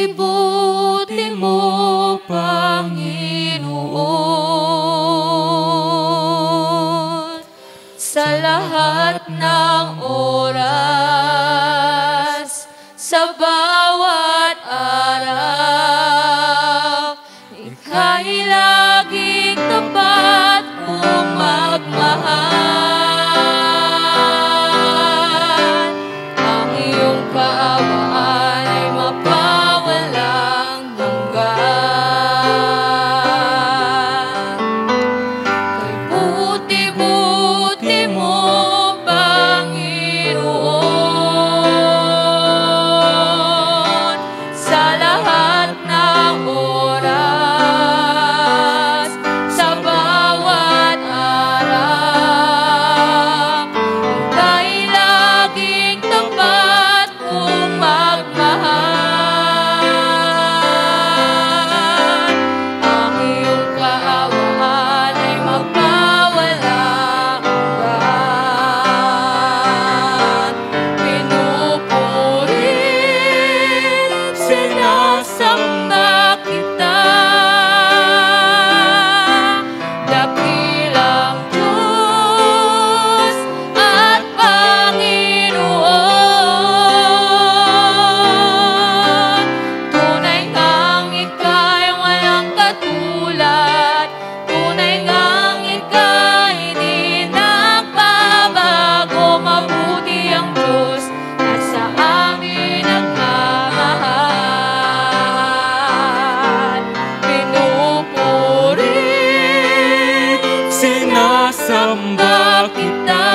buti-buti mo, Panginoon. Sa lahat ng oras, sa bawat araw, Ika'y laging tapat kong magmahal. Ang iyong kaawaan ay mapawalang hanggan. Kay buti-buti mo, Panginoon. Sa lahat ng oras, sa bawat araw, Ika'y laging tapat kong magmahal. Ang iyong kaawaan ay magpawalang hanggan. Pinupuri, sinasamba kita, dakilang Diyos at Panginoon. Tunay ngang Ika'y walang katulad, tunay ngang Ika'y di nagbabago. Mabuti ang Diyos na sa amin nagmamahal. Pinupuri, sinasamba kita,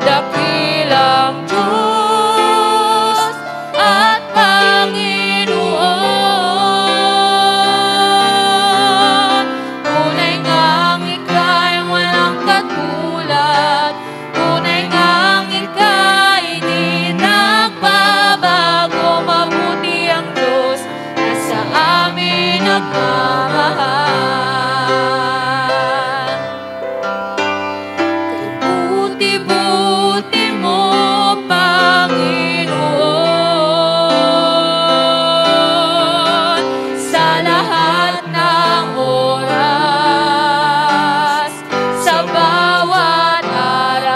dakilang Diyos at Panginoon. Tunay ngang Ika'y walang katulad, tunay ngang Ika'y di nagbabago. Mabuti ang Diyos na sa amin nagmamahal. Kay buti-buti mo, Panginoon. Sa lahat ng oras, sa bawat araw,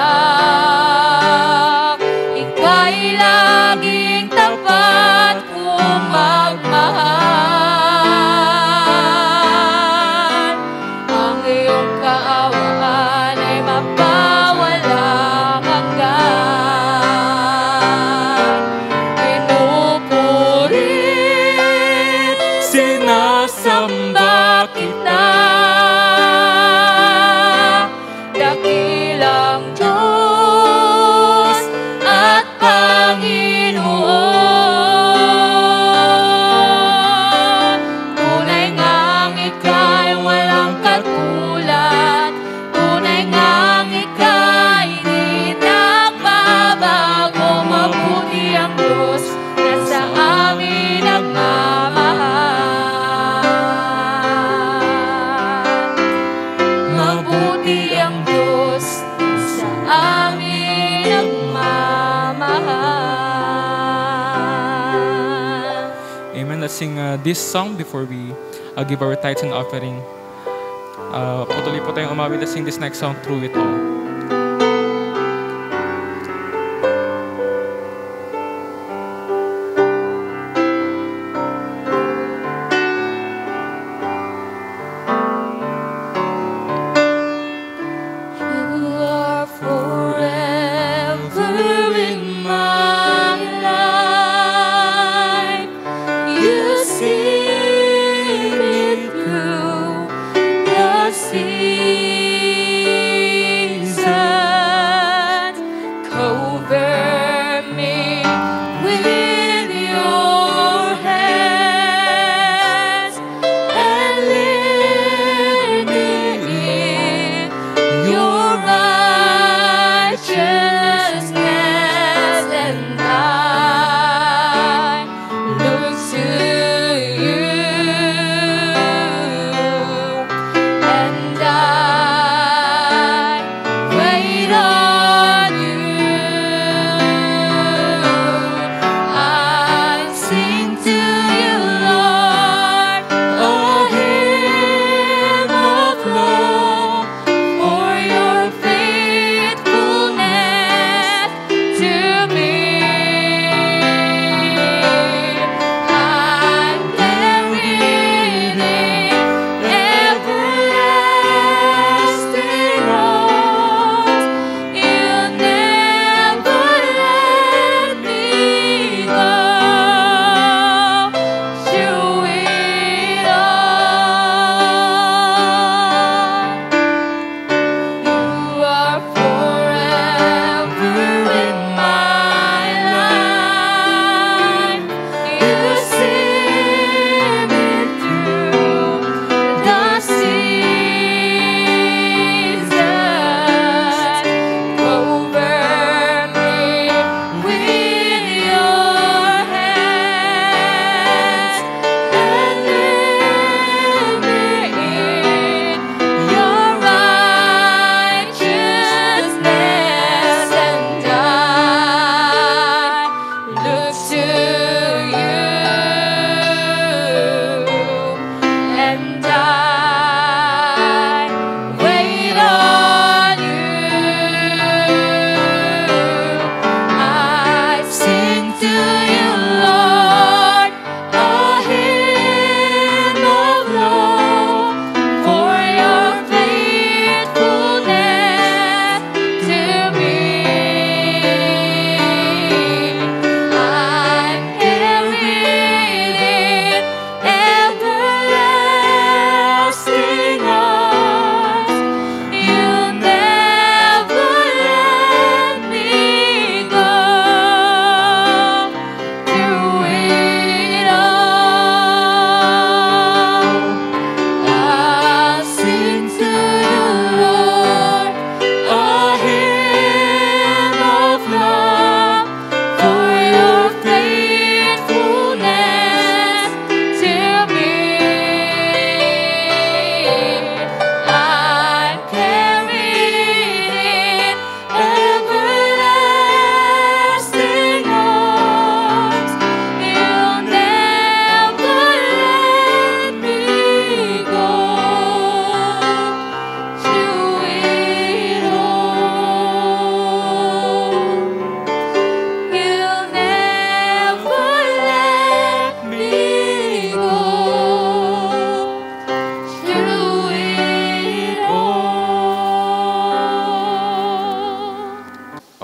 Ika'y laging tapat kong magmahal. Ang iyong kaawaan ay mapawalang hanggan. Pinupuri, sinasamba kita, dakilang Diyos at Panginoon. Tunay ngang Ika'y walang katulad, tunay ngang Ika'y di nagbabago. Mabuti ang Diyos na sa amin nagmamahal. Mabuti ang Diyos na sa amin nagmamahal. Amen. Let's sing this song before we give our tithes and offering. Patuloy po tayong umawit. Let's sing this next song, Through It All. You are forever in my life. You see me through the seasons.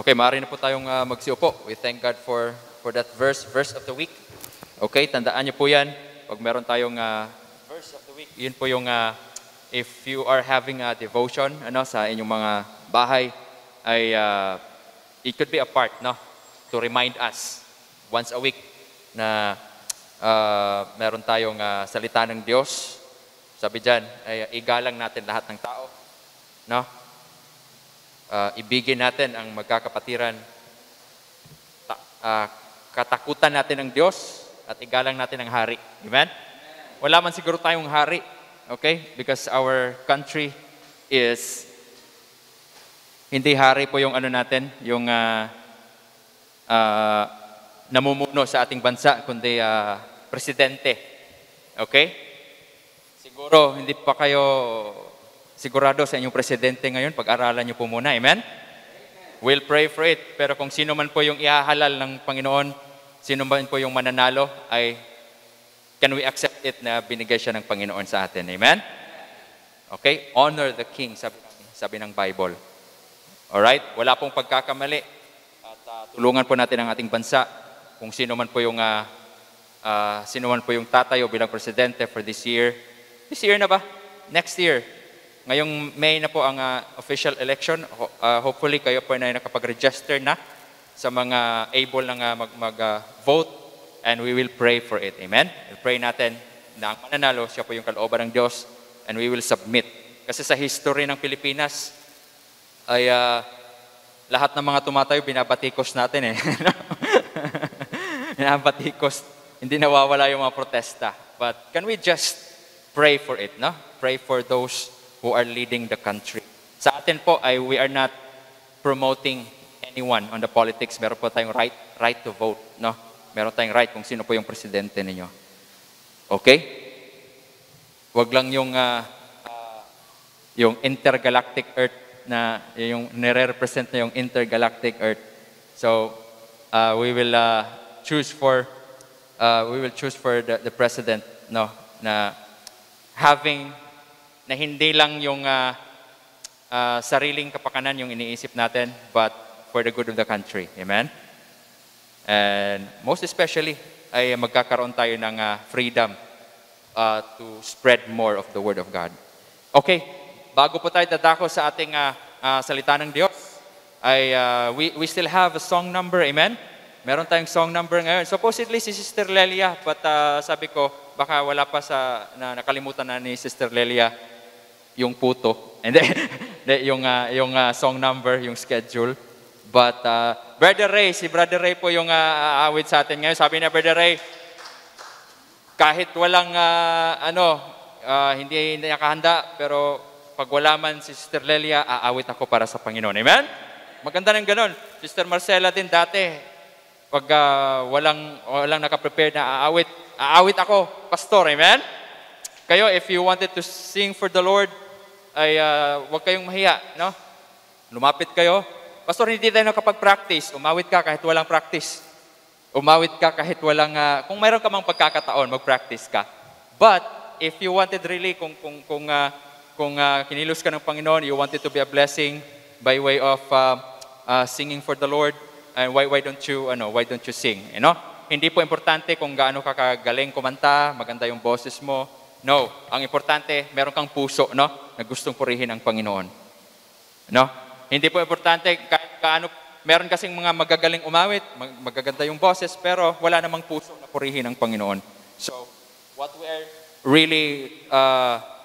Okay, maaari na po tayong magsiupo. We thank God for that verse of the week. Okay, tandaan niyo po yan. Pag meron tayong verse of the week, yun po yung if you are having a devotion sa inyong mga bahay, ay it could be a part to remind us once a week na meron tayong salita ng Diyos. Sabi dyan, ay igalang natin lahat ng tao. Ibigin natin ang magkakapatiran. Katakutan natin ang Diyos at igalang natin ang hari. Amen? Wala man siguro tayong hari. Okay? Because our country is hindi hari po yung natin, yung namumuno sa ating bansa, kundi presidente. Okay? Siguro hindi pa kayo sigurado sa inyong presidente ngayon, pag-aralan niyo po muna. Amen? We'll pray for it. Pero kung sino man po yung ihahalal ng Panginoon, sino man po yung mananalo, ay can we accept it na binigay siya ng Panginoon sa atin? Amen? Okay? Honor the king, sabi ng Bible. Alright? Wala pong pagkakamali. At tulungan po natin ang ating bansa. Kung sino man po yung tatayo bilang presidente for this year. This year na ba? Next year. Ngayong May na po ang official election. Hopefully kayo po na nakapag-register na sa mga able na mag-vote, and we will pray for it. Amen? We'll pray natin na ang mananalo, siya po yung kalooban ng Diyos, and we will submit. Kasi sa history ng Pilipinas, ay lahat ng mga tumatayo, binabatikos natin eh. Binabatikos. Hindi nawawala yung mga protesta. But can we just pray for it, Pray for those who are leading the country. Sa atin po, we are not promoting anyone on the politics. Meron po tayong right to vote, Meron tayong right kung sino po yung presidente ninyo. Okay? Wag lang yung intergalactic Earth na yung nire-represent na yung intergalactic Earth. So, we will choose for the president, na having na hindi lang yung sariling kapakanan yung iniisip natin, but for the good of the country. Amen? And most especially, ay magkakaroon tayo ng freedom to spread more of the Word of God. Okay, bago po tayo dadako sa ating salita ng Diyos, ay we still have a song number. Amen? Meron tayong song number ngayon. Supposedly si Sister Lelia, but sabi ko, baka wala pa nakalimutan na ni Sister Lelia yung puto. And then, yung song number, yung schedule. But Brother Ray, si Brother Ray po yung aawit sa atin ngayon. Sabi niya, Brother Ray, kahit walang hindi nakahanda, pero pag wala man si Sister Lelia, aawit ako para sa Panginoon. Amen? Maganda ng ganun. Sister Marcela din dati, pag walang nakaprepare na aawit ako, pastor. Amen? Kayo, if you wanted to sing for the Lord, ay huwag kayong mahiya, Lumapit kayo. Pastor, hindi tayo nakapag-practice. Umawit ka kahit walang practice. Umawit ka kahit walang, kung mayroon ka mang pagkakataon, mag-practice ka. But, if you wanted really, kung kinilos ka ng Panginoon, you wanted to be a blessing by way of singing for the Lord, and why don't you sing, Hindi po importante kung gaano ka kagaling kumanta, maganda yung boses mo. No, ang importante, meron kang puso, na gustong purihin ang Panginoon. Hindi po importante kahit kaano, meron kasing mga magagaling umawit, magaganda yung boses, pero wala namang puso na purihin ang Panginoon. So, what we are really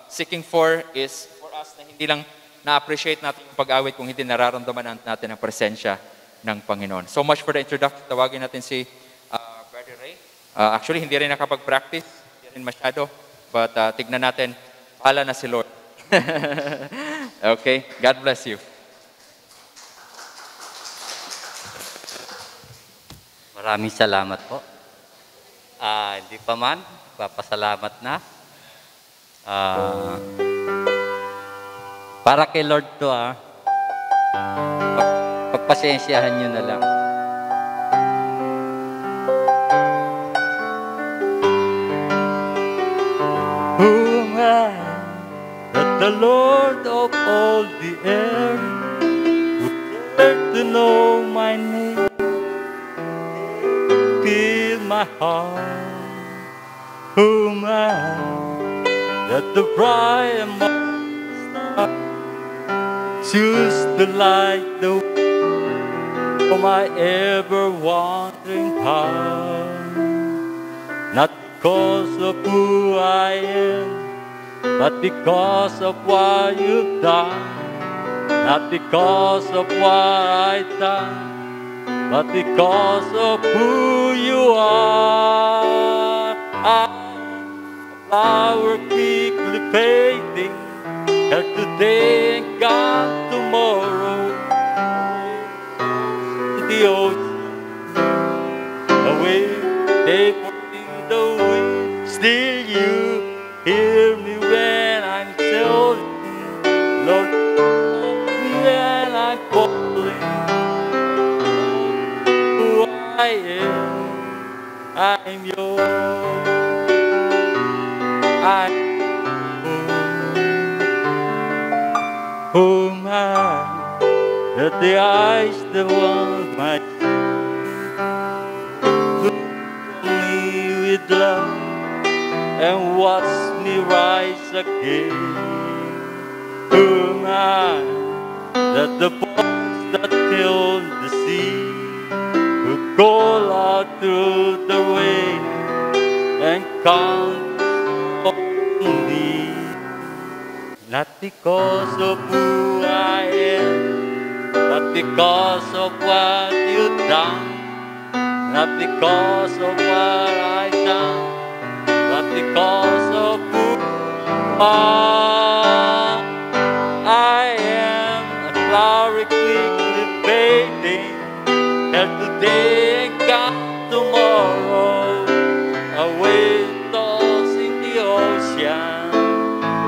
seeking for is for us na hindi lang na-appreciate natin yung pag-awit kung hindi nararamdaman natin ang presensya ng Panginoon. So much for the introduction. Tawagin natin si Brother Ray. Actually, hindi rin nakapag-practice, hindi rin masyado. But tignan natin, bahala na si Lord. Okay? God bless you. Maraming salamat po. Hindi pa man, papasalamat na. Para kay Lord to pagpasensyahan nyo na lang. Who am I that the Lord of all the earth would dare to to know my name, fill my heart. Who am I that the bright and morning star choose to light the way for my ever wandering heart? Not because of who I am, but because of what you've done. Not because of what I've done, but because of who you are. A flower quickly fading, here today and gone tomorrow. The ocean, away, tapering the wind. Still you hear me when I'm telling, Lord, when I'm falling. Who I am, I'm yours. I'm who am I that the eyes that want my look on me with love and watch me rise again? Who am I that the boats that fill the sea will go out through the rain and count on me? Not because of who I am, not because of what you've done, not because of what I've done, but because of who you are. I am a flower quickly fading, here today and gone tomorrow. Away tossing the ocean,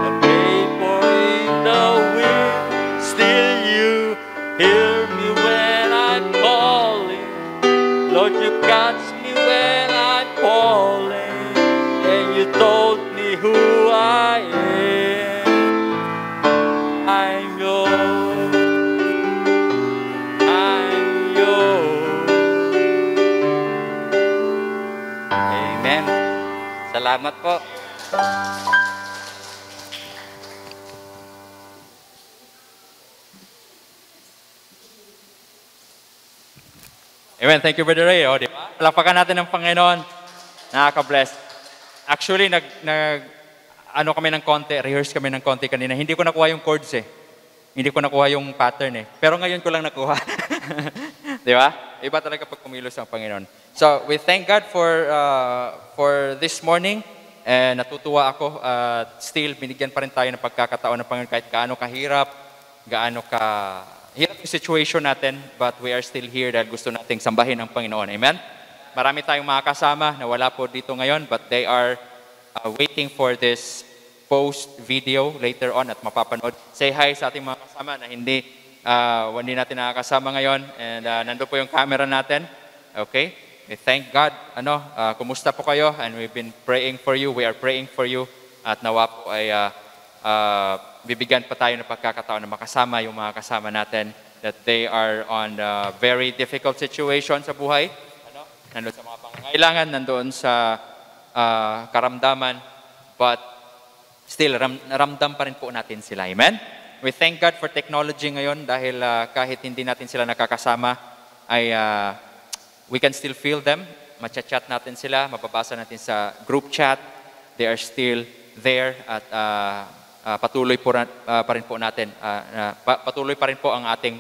a vapor in the wind. Still you hear me when I'm calling. Lord, you catch me when I'm falling, and you told me who I am. I'm yours. I'm yours. Amen. Salamat po. Amen. Thank you, Brother Ray. O, di ba? Palakpakan natin ng Panginoon. Nakaka-bless. Actually, ano kami ng konti, rehearse kami ng konti kanina. Hindi ko nakuha yung chords eh. Hindi ko nakuha yung pattern eh. Pero ngayon ko lang nakuha. Di ba? Iba talaga pag kumilos ang Panginoon. So, we thank God for this morning. And natutuwa ako. Still, binigyan pa rin tayo ng pagkakataon ng Panginoon kahit gaano kahirap, gaano hirap yung situation natin, but we are still here dahil gusto nating sambahin ang Panginoon. Amen? Marami tayong mga kasama na wala po dito ngayon, but they are waiting for this post video later on at mapapanood. Say hi sa ating mga kasama na hindi natin nakakasama ngayon. And nandun po yung camera natin. Okay? We thank God. Kumusta po kayo? And we've been praying for you. We are praying for you. At nawa po ay bibigyan pa tayo ng pagkakataon na makasama yung mga kasama natin that they are on a very difficult situation sa buhay. Nandoon sa mga pangangailangan, nandoon sa karamdaman, but still, ramdam pa rin po natin sila. Amen? We thank God for technology ngayon dahil kahit hindi natin sila nakakasama, ay we can still feel them. Matcha-chat natin sila, mababasa natin sa group chat. They are still there at patuloy pa rin po natin. Patuloy pa rin po ang ating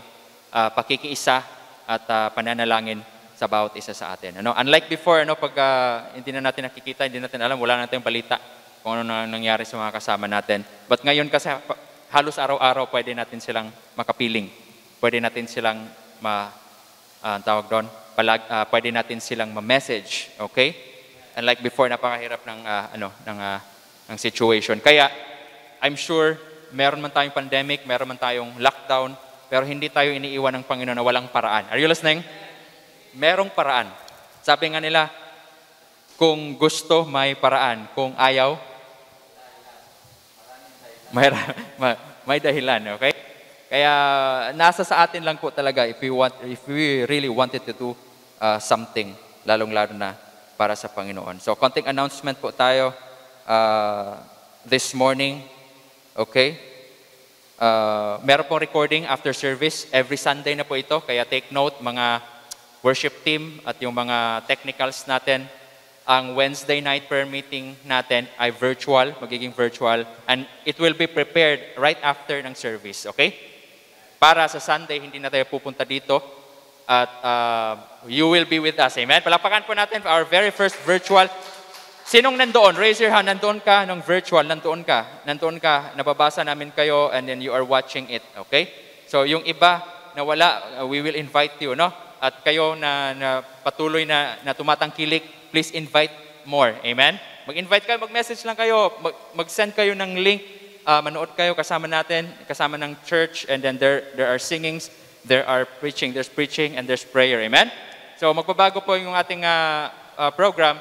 pakikiisa at pananalangin sa bawat isa sa atin. Unlike before, pag hindi na natin nakikita, hindi natin alam, wala natin balita kung ano na nangyari sa mga kasama natin. But ngayon kasi halos araw-araw pwede natin silang makapiling. Pwede natin silang pwede natin silang ma-message, okay? Unlike before, napakahirap ng situation. Kaya I'm sure meron man tayong pandemic, meron man tayong lockdown, pero hindi tayo iniiwan ng Panginoon na walang paraan. Are you listening? Merong paraan. Sabi nga nila, kung gusto, may paraan. Kung ayaw, may dahilan. Okay? Kaya nasa sa atin lang po talaga if we really wanted to do something, lalong-lalo na para sa Panginoon. So, konting announcement po tayo this morning. Okay? Meron pong recording after service. Every Sunday na po ito. Kaya take note, mga worship team at yung mga technicals natin. Ang Wednesday night prayer meeting natin ay virtual, magiging virtual. And it will be prepared right after ng service. Okay? Para sa Sunday, hindi na tayo pupunta dito. At you will be with us. Amen? Palakpakan po natin for our very first virtual. Sinong nandoon? Raise your hand. Nandoon ka ng virtual. Nandoon ka. Nandoon ka. Nababasa namin kayo and then you are watching it. Okay? So yung iba na wala, we will invite you. No? At kayo na patuloy na tumatangkilik, please invite more. Amen? Mag-invite kayo. Mag-message lang kayo. Mag-send kayo ng link. Manood kayo kasama natin, kasama ng church, and then there are singings, there's preaching, and there's prayer. Amen? So magbabago po yung ating program.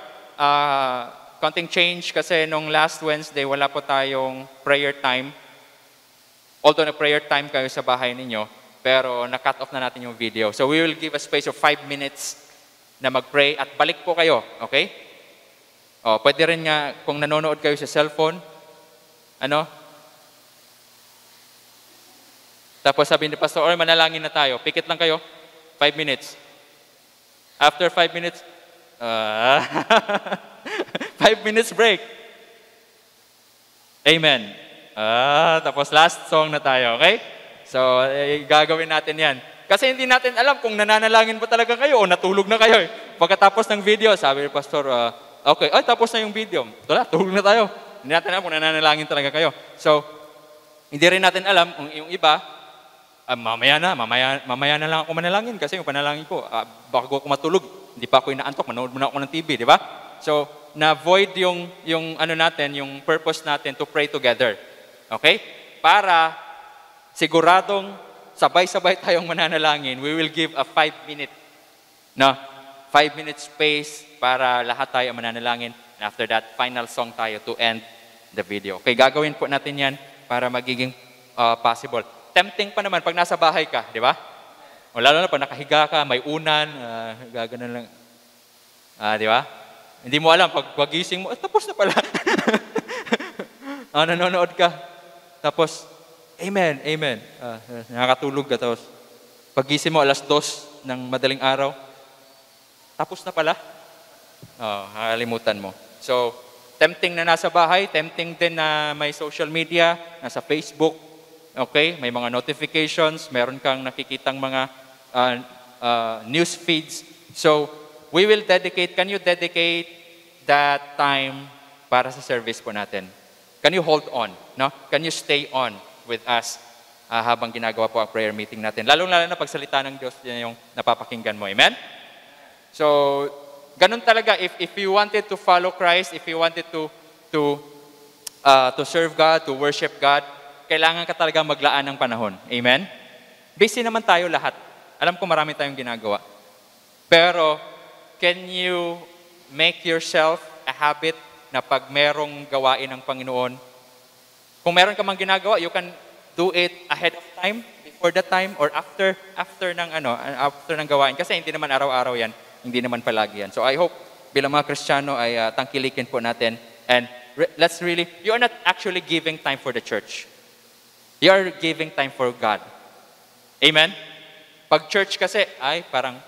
Konting change kasi nung last Wednesday, wala po tayong prayer time. Although na prayer time kayo sa bahay ninyo, pero na-cut off na natin yung video. So we will give a space of 5 minutes na mag-pray at balik po kayo. Okay? Pwede rin nga kung nanonood kayo sa cellphone, tapos sabi ni Pastor, manalangin na tayo. Pikit lang kayo. 5 minutes. After 5 minutes, 5 minutes break. Amen. Tapos last song na tayo, okay? So, gagawin natin yan. Kasi hindi natin alam kung nananalangin ba talaga kayo o natulog na kayo. Pagkatapos ng video, sabi ni Pastor, okay, tapos na yung video. Wala, tulog na tayo. Hindi natin alam kung nananalangin talaga kayo. So, hindi rin natin alam kung yung iba, mamaya na lang ako manalangin kasi yung panalangin ko, baka ako matulog, hindi pa ako inaantok, manood muna ako ng TV, di ba? So, na-void yung natin, yung purpose natin to pray together. Okay? Para siguradong sabay-sabay tayong mananalangin, we will give a 5-minute space para lahat tayo mananalangin. And after that, final song tayo to end the video. Okay, gagawin po natin yan para magiging possible. Tempting pa naman pag nasa bahay ka, di ba? O lalo na pag nakahiga ka, may unan, gaganon lang. Di ba? Hindi mo alam, pag gising mo, tapos na pala. Nanonood ka. Tapos, amen. Nakakatulog ka. Tapos, pag gising mo, 2:00 ng madaling araw, tapos na pala. Nakalimutan mo. So, tempting na nasa bahay, tempting din na may social media, nasa Facebook. Okay, may mga notifications, meron kang nakikitang mga news feeds. So, can you dedicate that time para sa service po natin? Can you hold on? No? Can you stay on with us habang ginagawa po ang prayer meeting natin? Lalong-lalo na pagsalita ng Diyos, yan yung napapakinggan mo. Amen? So, ganun talaga. If you wanted to follow Christ, if you wanted to serve God, to worship God, kailangan ka talaga maglaan ng panahon. Amen? Busy naman tayo lahat. Alam ko marami tayong ginagawa. Pero, can you make yourself a habit na pag merong gawain ng Panginoon, kung meron ka mang ginagawa, you can do it ahead of time, before the time, or after ng gawain. Kasi hindi naman araw-araw yan. Hindi naman palagi yan. So I hope, bilang mga Kristiyano ay tangkilikin po natin. And you are not actually giving time for the church. You are giving time for God. Amen? Pag church kasi, parang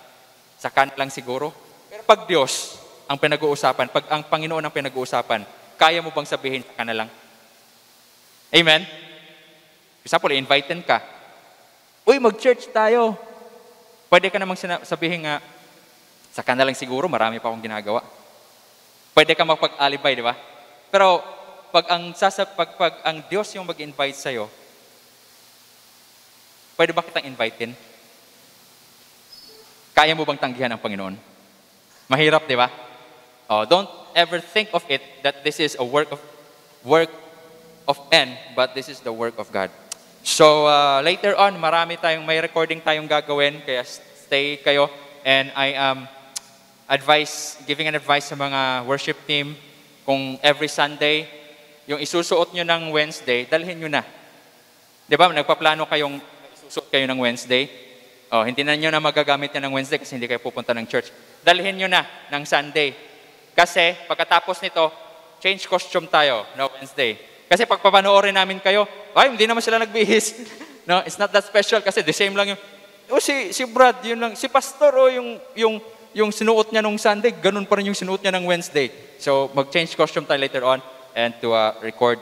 sa lang siguro. Pero pag Diyos ang pinag-uusapan, pag ang Panginoon ang pinag-uusapan, kaya mo bang sabihin sa lang? Amen? Example, invitein ka. Uy, mag-church tayo. Pwede ka namang sabihin nga, sa lang siguro, marami pa akong ginagawa. Pwede ka magpag-alibay, di ba? Pero pag ang Diyos yung mag-invite sa'yo, pwede ba kitang invitein? Kaya mo bang tanggihan ang Panginoon? Mahirap, di ba? Don't ever think of it that this is a work of men, but this is the work of God. So, later on, may recording tayong gagawin, kaya stay kayo. And I am giving an advice sa mga worship team, kung every Sunday, yung isusuot nyo ng Wednesday, dalhin nyo na. Di ba? Nagpaplano kayong magsusuot kayo ng Wednesday. Oh, hindi na nyo na magagamit yan ng Wednesday kasi hindi kayo pupunta ng church. Dalhin nyo na ng Sunday. Kasi pagkatapos nito, change costume tayo no Wednesday. Kasi pag papanoorin namin kayo, ay hindi naman sila nagbihis. No, it's not that special kasi the same lang yung si Brad, yun lang, si Pastor yung sinuot niya nung Sunday, ganun pa rin yung sinuot niya ng Wednesday. So mag-change costume tayo later on and to record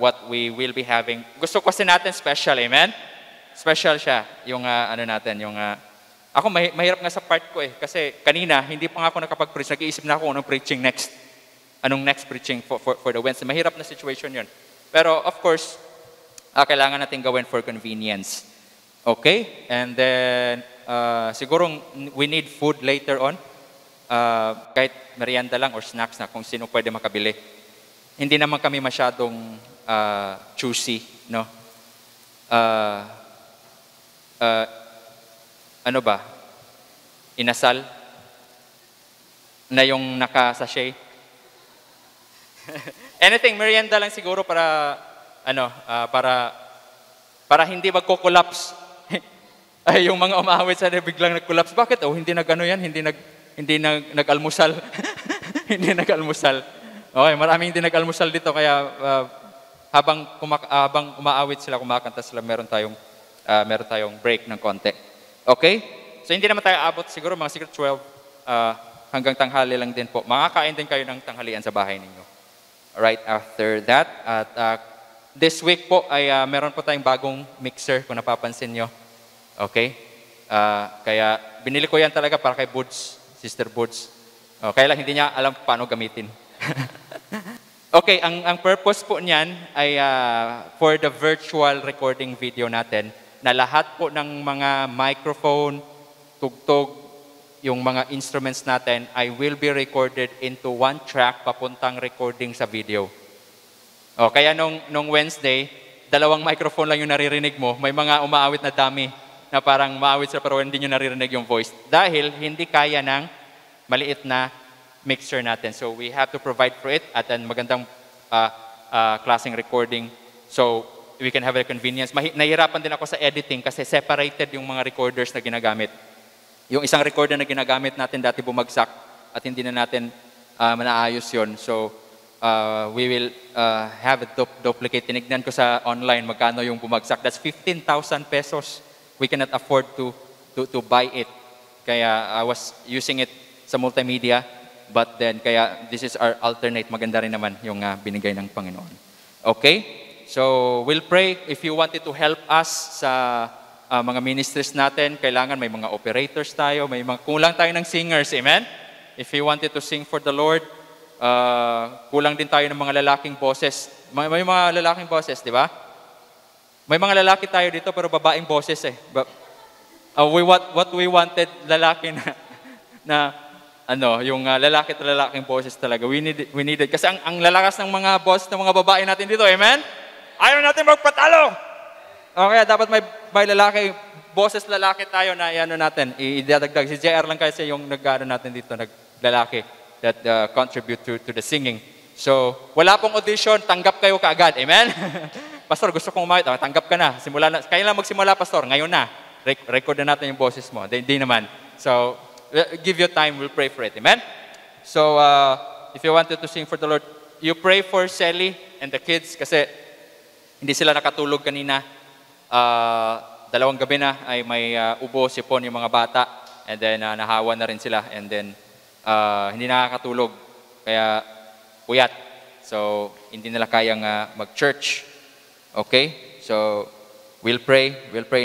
what we will be having. Gusto ko kasi natin special, amen? Special siya, yung ako mahirap nga sa part ko kasi kanina hindi pa nga ako nakapag-preach, nag-iisip na ako anong preaching next. Anong next preaching for the Wednesday. Mahirap na situation yun. Pero of course, kailangan natin gawin for convenience. Okay? And then, siguro we need food later on. Kahit merienda lang or snacks na kung sino pwede makabili. Hindi naman kami masyadong choosy, no? Ano ba? Inasal na yung naka-sachet. Anything, merienda lang siguro para para hindi magko-collapse. Ay, yung mga umawit sa biglang nag-collapse. Bakit? Hindi nag-ano yan, hindi nag-almusal. Hindi nag-almusal. Okay, maraming hindi nag-almusal dito kaya habang umaawit sila, kumakanta sila, meron tayong break ng konti. Okay? So hindi naman tayo abot siguro mga siguro 12 hanggang tanghali lang din po. Makakain din kayo ng tanghalian sa bahay ninyo. Right after that, at this week po ay meron po tayong bagong mixer kung napapansin nyo. Okay? Kaya binili ko yan talaga para kay Boots, Sister Boots. Kaya lang hindi niya alam paano gamitin. Okay, ang purpose po niyan ay for the virtual recording video natin na lahat po ng mga microphone, tugtog, yung mga instruments natin ay will be recorded into one track papuntang recording sa video. Kaya nung Wednesday, 2 microphone lang yung naririnig mo. May mga umaawit na dami na parang maawit sila pero hindi nyo naririnig yung voice. Dahil hindi kaya ng maliit na mixer natin. So we have to provide for it at an magandang klaseng recording. So we can have a convenience. Nahihirapan din ako sa editing kasi separated yung mga recorders na ginagamit. Yung isang recorder na ginagamit natin dati bumagsak at hindi na natin manaayos yun. So we will have it duplicate. Tinignan ko sa online magkano yung bumagsak. That's 15,000 pesos. We cannot afford to buy it. Kaya I was using it sa multimedia, but then kaya this is our alternate. Maganda rin naman yung binigay ng Panginoon. Okay? So we'll pray. If you wanted to help us sa mga ministries natin, kailangan may mga operators tayo, may mga kulang tayo ng singers. Amen? If you wanted to sing for the Lord, kulang din tayo ng mga lalaking boses. May mga lalaking boses, di ba? May mga lalaki tayo dito pero babaeng boses But, what we wanted, lalaki yung lalaki at lalaking boses talaga. We needed. Kasi ang lalakas ng mga boss ng mga babae natin dito, amen? Ayaw natin magpatalo! Kaya dapat may lalaki, boses lalaki tayo na natin. Idadagdag. Si JR lang kasi yung nag-ano natin dito, naglalaki that contribute to the singing. So, wala pong audition, tanggap kayo kaagad. Amen? Pastor, gusto kong umawit. Tanggap ka na. Kaya lang magsimula, Pastor. Ngayon na. Record na natin yung boses mo. Hindi naman. So, give you time. We'll pray for it. Amen? So, if you wanted to sing for the Lord, you pray for Sally and the kids kasi hindi sila nakatulog kanina. 2 gabi na ay may ubo, sipon yung mga bata. And then, nahawa na rin sila. And then, hindi nakakatulog. Kaya, puyat. So, hindi nila kayang mag-church. Okay? So, we'll pray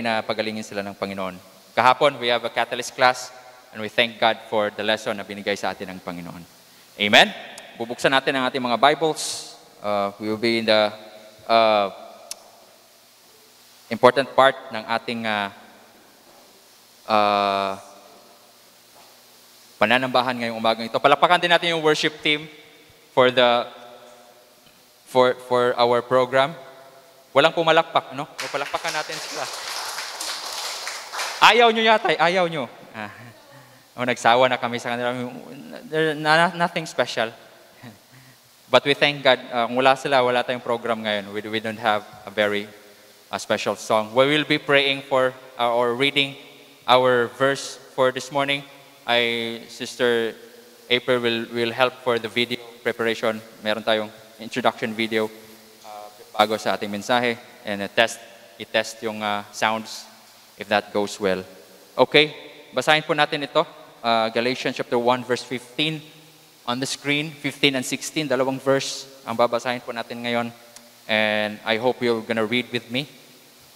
na pagalingin sila ng Panginoon. Kahapon, we have a catalyst class and we thank God for the lesson na binigay sa atin ng Panginoon. Amen? Bubuksan natin ang ating mga Bibles. We will be in the important part ng ating pananambahan ngayong umagang ito. Palakpakan din natin yung worship team for our program. Walang pumalakpak, no? O palakpakan natin sila. Ayaw nyo yata, ayaw nyo. Nagsawa na kami sa kanila. Nothing special. But we thank God. Kung wala sila, wala tayong program ngayon. We don't have a very a special song. We will be praying for or reading our verse for this morning. Sister April will help for the video preparation. Meron tayong introduction video bago sa ating mensahe and i-test yung sounds if that goes well. Okay, basahin po natin ito. Galatians chapter 1 verse 15 on the screen, 15 and 16, dalawang verse ang babasahin po natin ngayon. And I hope you're gonna read with me.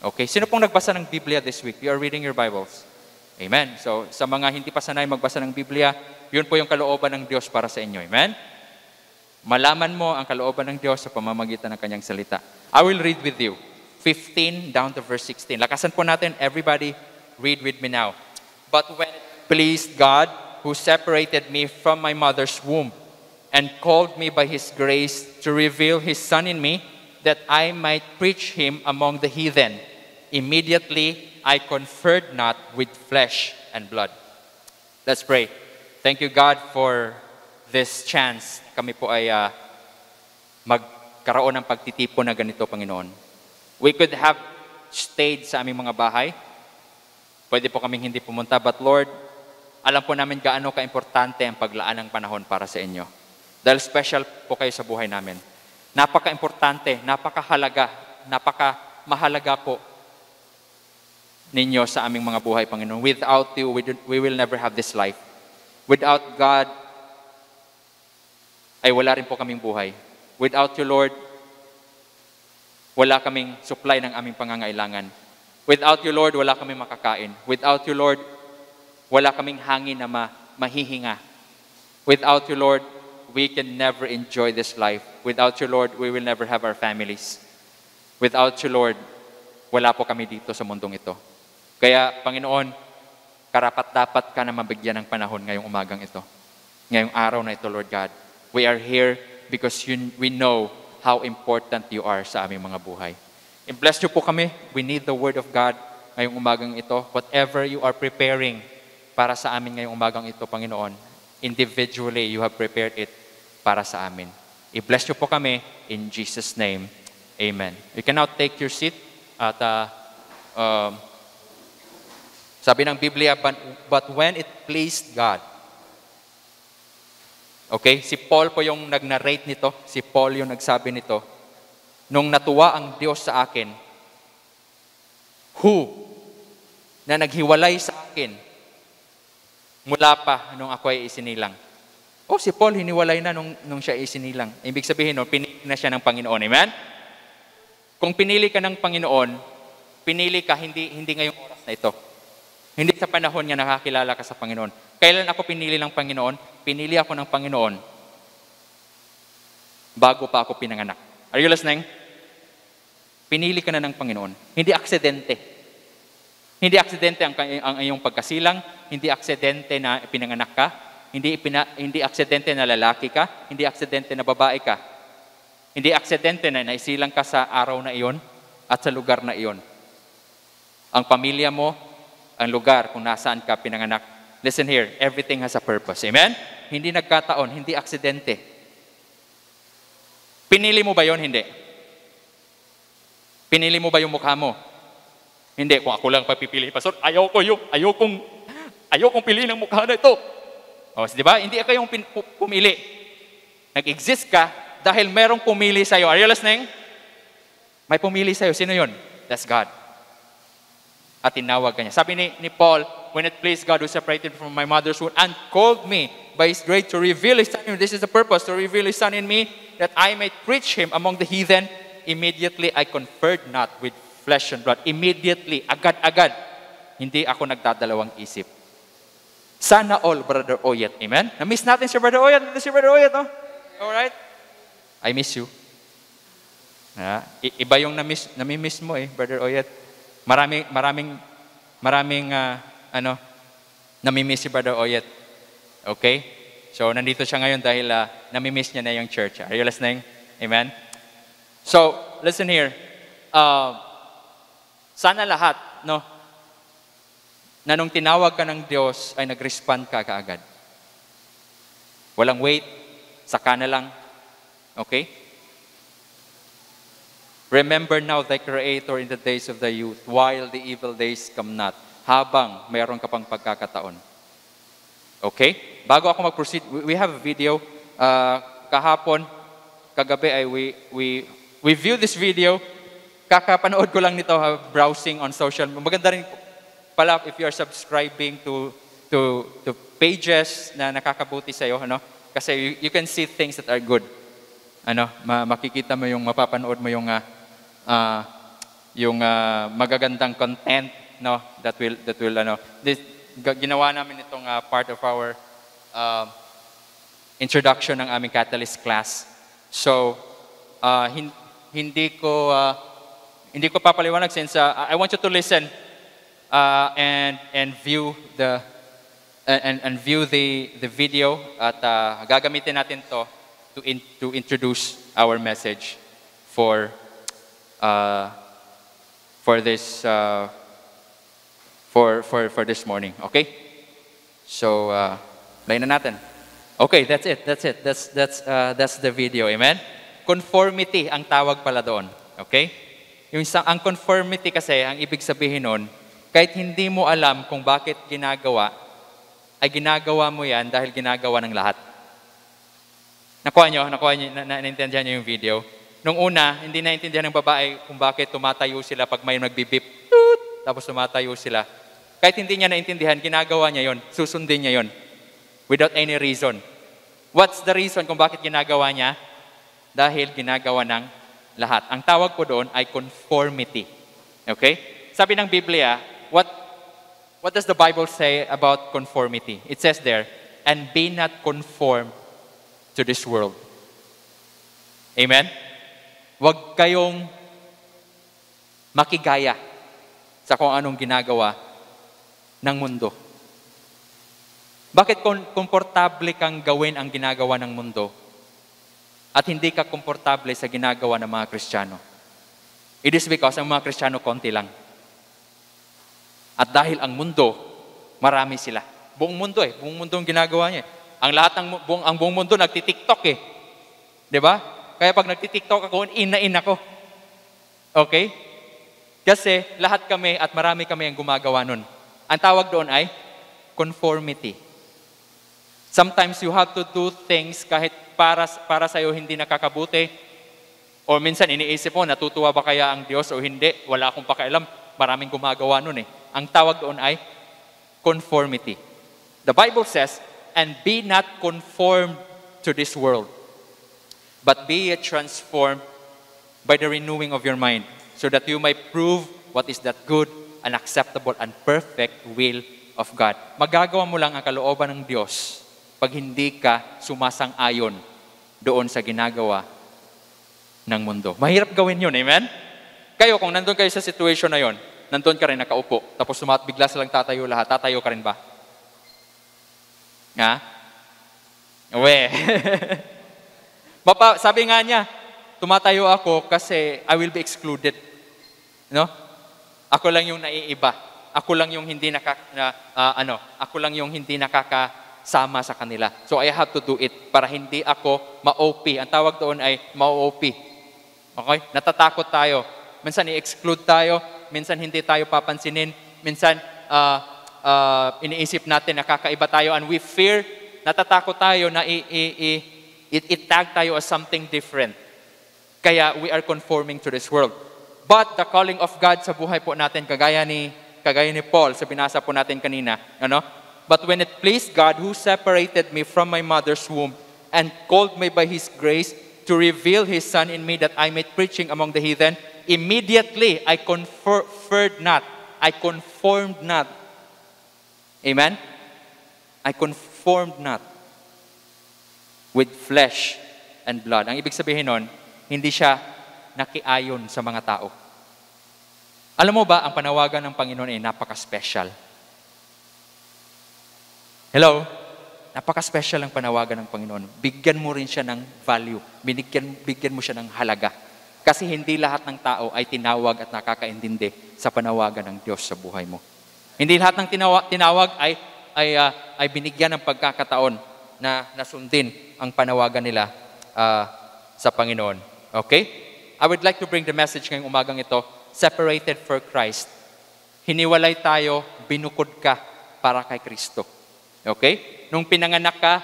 Okay, sino pong nagbasa ng Biblia this week? You are reading your Bibles. Amen. So sa mga hindi pa sanay magbasa ng Biblia, yun po yung kalooban ng Diyos para sa inyo. Amen. Malaman mo ang kalooban ng Diyos sa pamamagitan ng kanyang salita. I will read with you. 15 down to verse 16. Lakasan po natin. Everybody, read with me now. But when it pleased God, who separated me from my mother's womb, and called me by His grace to reveal His Son in me, that I might preach Him among the heathen, immediately I conferred not with flesh and blood. Let's pray. Thank you, God, for this chance. Kami po ay magkaroon ng pagtitipon na ganito, Panginoon. We could have stayed sa aming mga bahay. Pwede po kaming hindi pumunta. But Lord, alam po namin gaano ka-importante ang paglaan ng panahon para sa inyo. Dahil special po kayo sa buhay namin. Napaka-importante, napakahalaga, napaka-mahalaga po ninyo sa aming mga buhay, Panginoon. Without you, we will never have this life. Without God, ay wala rin po kaming buhay. Without you, Lord, wala kaming supply ng aming pangangailangan. Without you, Lord, wala kaming makakain. Without you, Lord, wala kaming hangin na mahihinga. Without you, Lord, we can never enjoy this life. Without you, Lord, we will never have our families. Without you, Lord, wala po kami dito sa mundong ito. Kaya, Panginoon, karapat-dapat ka na mabigyan ng panahon ngayong umagang ito. Ngayong araw na ito, Lord God. We are here because we know how important you are sa aming mga buhay. I-bless niyo po kami. We need the Word of God ngayong umagang ito. Whatever you are preparing para sa amin ngayong umagang ito, Panginoon, individually, you have prepared it para sa amin. I-bless niyo po kami in Jesus' name. Amen. You can now take your seat at sabi ng Biblia, but when it pleased God. Okay? Si Paul po yung nag-narrate nito. Si Paul yung nagsabi nito. Nung natuwa ang Diyos sa akin, na naghiwalay sa akin, mula pa nung ako ay isinilang. Si Paul hiniwalay na nung siya isinilang. Ibig sabihin, pinili na siya ng Panginoon. Amen? Kung pinili ka ng Panginoon, pinili ka hindi ngayong oras na ito. Hindi sa panahon nga nakakilala ka sa Panginoon. Kailan ako pinili ng Panginoon? Pinili ako ng Panginoon bago pa ako pinanganak. Are you listening? Pinili ka na ng Panginoon. Hindi aksidente. Hindi aksidente ang iyong pagkasilang. Hindi aksidente na pinanganak ka. Hindi aksidente na lalaki ka. Hindi aksidente na babae ka. Hindi aksidente na naisilang ka sa araw na iyon at sa lugar na iyon. Ang pamilya mo, ang lugar kung nasaan ka pinanganak. Listen here, everything has a purpose. Amen? Hindi nagkataon, hindi aksidente. Pinili mo ba yon? Hindi. Pinili mo ba yung mukha mo? Hindi, kung ako lang papipili, Pastor, ayokong piliin ang mukha na ito. Di ba? Hindi kayong pumili. Nag-exist ka dahil merong pumili sa'yo. Are you listening? May pumili sa'yo. Sino yun? That's God. At tinawag ka niya. Sabi ni Paul, when it pleased God who separated from my mother's womb and called me by His grace to reveal His Son in me. This is the purpose, to reveal His Son in me, that I might preach Him among the heathen. Immediately I conferred not with flesh and blood. Immediately, agad-agad. Hindi ako nagdadalawang isip. Sana all, Brother Oyet. Amen? Na-miss natin si Brother Oyet. Si Brother Oyet, no? Alright? I miss you. Iba yung nami-miss mo Brother Oyet. Maraming nami-miss si Brother Oyet. Okay? So, nandito siya ngayon dahil nami-miss niya na yung church. Are you listening? Amen? So, listen here. Sana lahat, na nung tinawag ka ng Diyos ay nag-respond ka kaagad. Walang wait, saka na lang. Okay? Remember now thy Creator in the days of thy youth, while the evil days come not. Habang mayroon ka pang pagkakataon. Okay? Bago ako mag-proceed, we have a video. Kahapon, kagabi ay we view this video. Kakapanood ko lang nito, browsing on social. Maganda rin pala if you are subscribing to pages na nakakabuti sa iyo, ano? Kasi you can see things that are good. Ano, makikita mo yung mapapanood mo yung magagandang content, no, that will ano. Ginawa namin itong part of our introduction ng aming Catalyst class. So, hindi ko papaliwanag since I want you to listen and view the video at gagamitin natin to introduce our message for this for this morning. Okay? So, play na natin. Okay, that's it. That's the video. Amen? Conformity ang tawag pala doon. Okay? Ang conformity kasi, ang ibig sabihin nun, kahit hindi mo alam kung bakit ginagawa, ay ginagawa mo yan dahil ginagawa ng lahat. Nakuha nyo, naintindihan nyo yung video. Nung una, hindi naintindihan ng babae kung bakit tumatayo sila pag may nagbibip, tapos tumatayo sila. Kahit hindi niya naintindihan, ginagawa niya yon, susundin niya yon, without any reason. What's the reason kung bakit ginagawa niya? Dahil ginagawa ng lahat. Ang tawag ko doon ay conformity. Okay? Sabi ng Biblia, what does the Bible say about conformity? It says there, and be not conformed to this world. Amen? Huwag kayong makigaya sa kung anong ginagawa ng mundo. Bakit komportable kang gawin ang ginagawa ng mundo at hindi ka komportable sa ginagawa ng mga Kristiyano? It is because ang mga Kristiyano konti lang. At dahil ang mundo, marami sila. Buong mundo buong mundo ang ginagawa niya. Ang buong mundo nagti-TikTok eh. 'Di ba? Kaya pag nagti-TikTok ako, in ako. Okay? Kasi lahat kami at marami kami ang gumagawa nun. Ang tawag doon ay conformity. Sometimes you have to do things kahit para sa iyo hindi nakakabuti. O minsan iniisip mo, natutuwa ba kaya ang Diyos o hindi? Wala akong pakialam. Maraming gumagawa nun eh. Ang tawag doon ay conformity. The Bible says, and be not conformed to this world, but be transformed by the renewing of your mind, so that you may prove what is that good and acceptable and perfect will of God. Magagawa mo lang ang kalooban ng Diyos pag hindi ka sumasang-ayon doon sa ginagawa ng mundo. Mahirap gawin yun, amen? Kayo, kung nandun kayo sa situation na yon, nandun ka rin nakaupo, tapos bigla silang tatayo lahat, tatayo ka rin ba? Ha? Uwe. Sabi nga niya, tumatayo ako kasi I will be excluded. No? Ako lang yung naiiba. Ako lang yung hindi ako lang yung hindi nakakasama sa kanila. So I have to do it para hindi ako ma-OP. Ang tawag doon ay ma-OP. Okay? Natatakot tayo. Minsan i-exclude tayo, minsan hindi tayo papansinin, minsan iniisip natin nakakaiba tayo and we fear, natatakot tayo na i-tag tayo as something different. Kaya we are conforming to this world. But the calling of God sa buhay po natin, kagaya ni Paul, sa binasa po natin kanina, But when it pleased God who separated me from my mother's womb and called me by His grace to reveal His Son in me that I might preaching among the heathen, immediately I conformed not. Amen? I conformed not with flesh and blood. Ang ibig sabihin nun, hindi siya nakiayon sa mga tao. Alam mo ba, ang panawagan ng Panginoon ay napaka-special. Hello? Napaka-special ang panawagan ng Panginoon. Bigyan mo rin siya ng value. Bigyan mo siya ng halaga. Kasi hindi lahat ng tao ay tinawag at nakakaintindi sa panawagan ng Diyos sa buhay mo. Hindi lahat ng tinawag ay binigyan ng pagkakataon na nasundin ang panawagan nila sa Panginoon. Okay? I would like to bring the message ngayong umagang ito, separated for Christ. Hiniwalay tayo, binukod ka para kay Kristo. Okay? Nung pinanganak ka,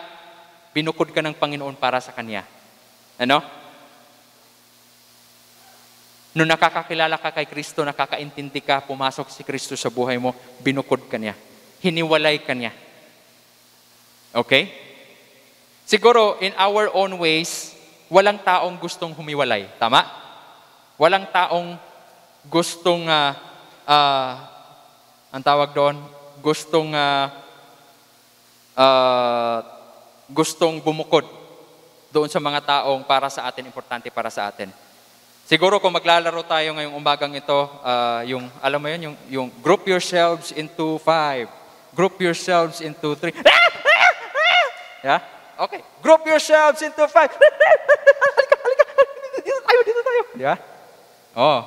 binukod ka ng Panginoon para sa Kanya. Ano? Nung nakakakilala ka kay Kristo, nakakaintindi ka, pumasok si Kristo sa buhay mo, binukod ka niya. Hiniwalay ka niya. Okay? Siguro, in our own ways, walang taong gustong humiwalay. Tama? Walang taong gustong, ang tawag doon, gustong bumukod doon sa mga taong para sa atin, importante para sa atin. Siguro kung maglalaro tayo ngayong umagang ito, yung, alam mo yun, yung group yourselves into 5. Group yourselves into 3. Yeah? Okay. Group yourselves into 5. halika. Dito tayo. Yeah? Oh.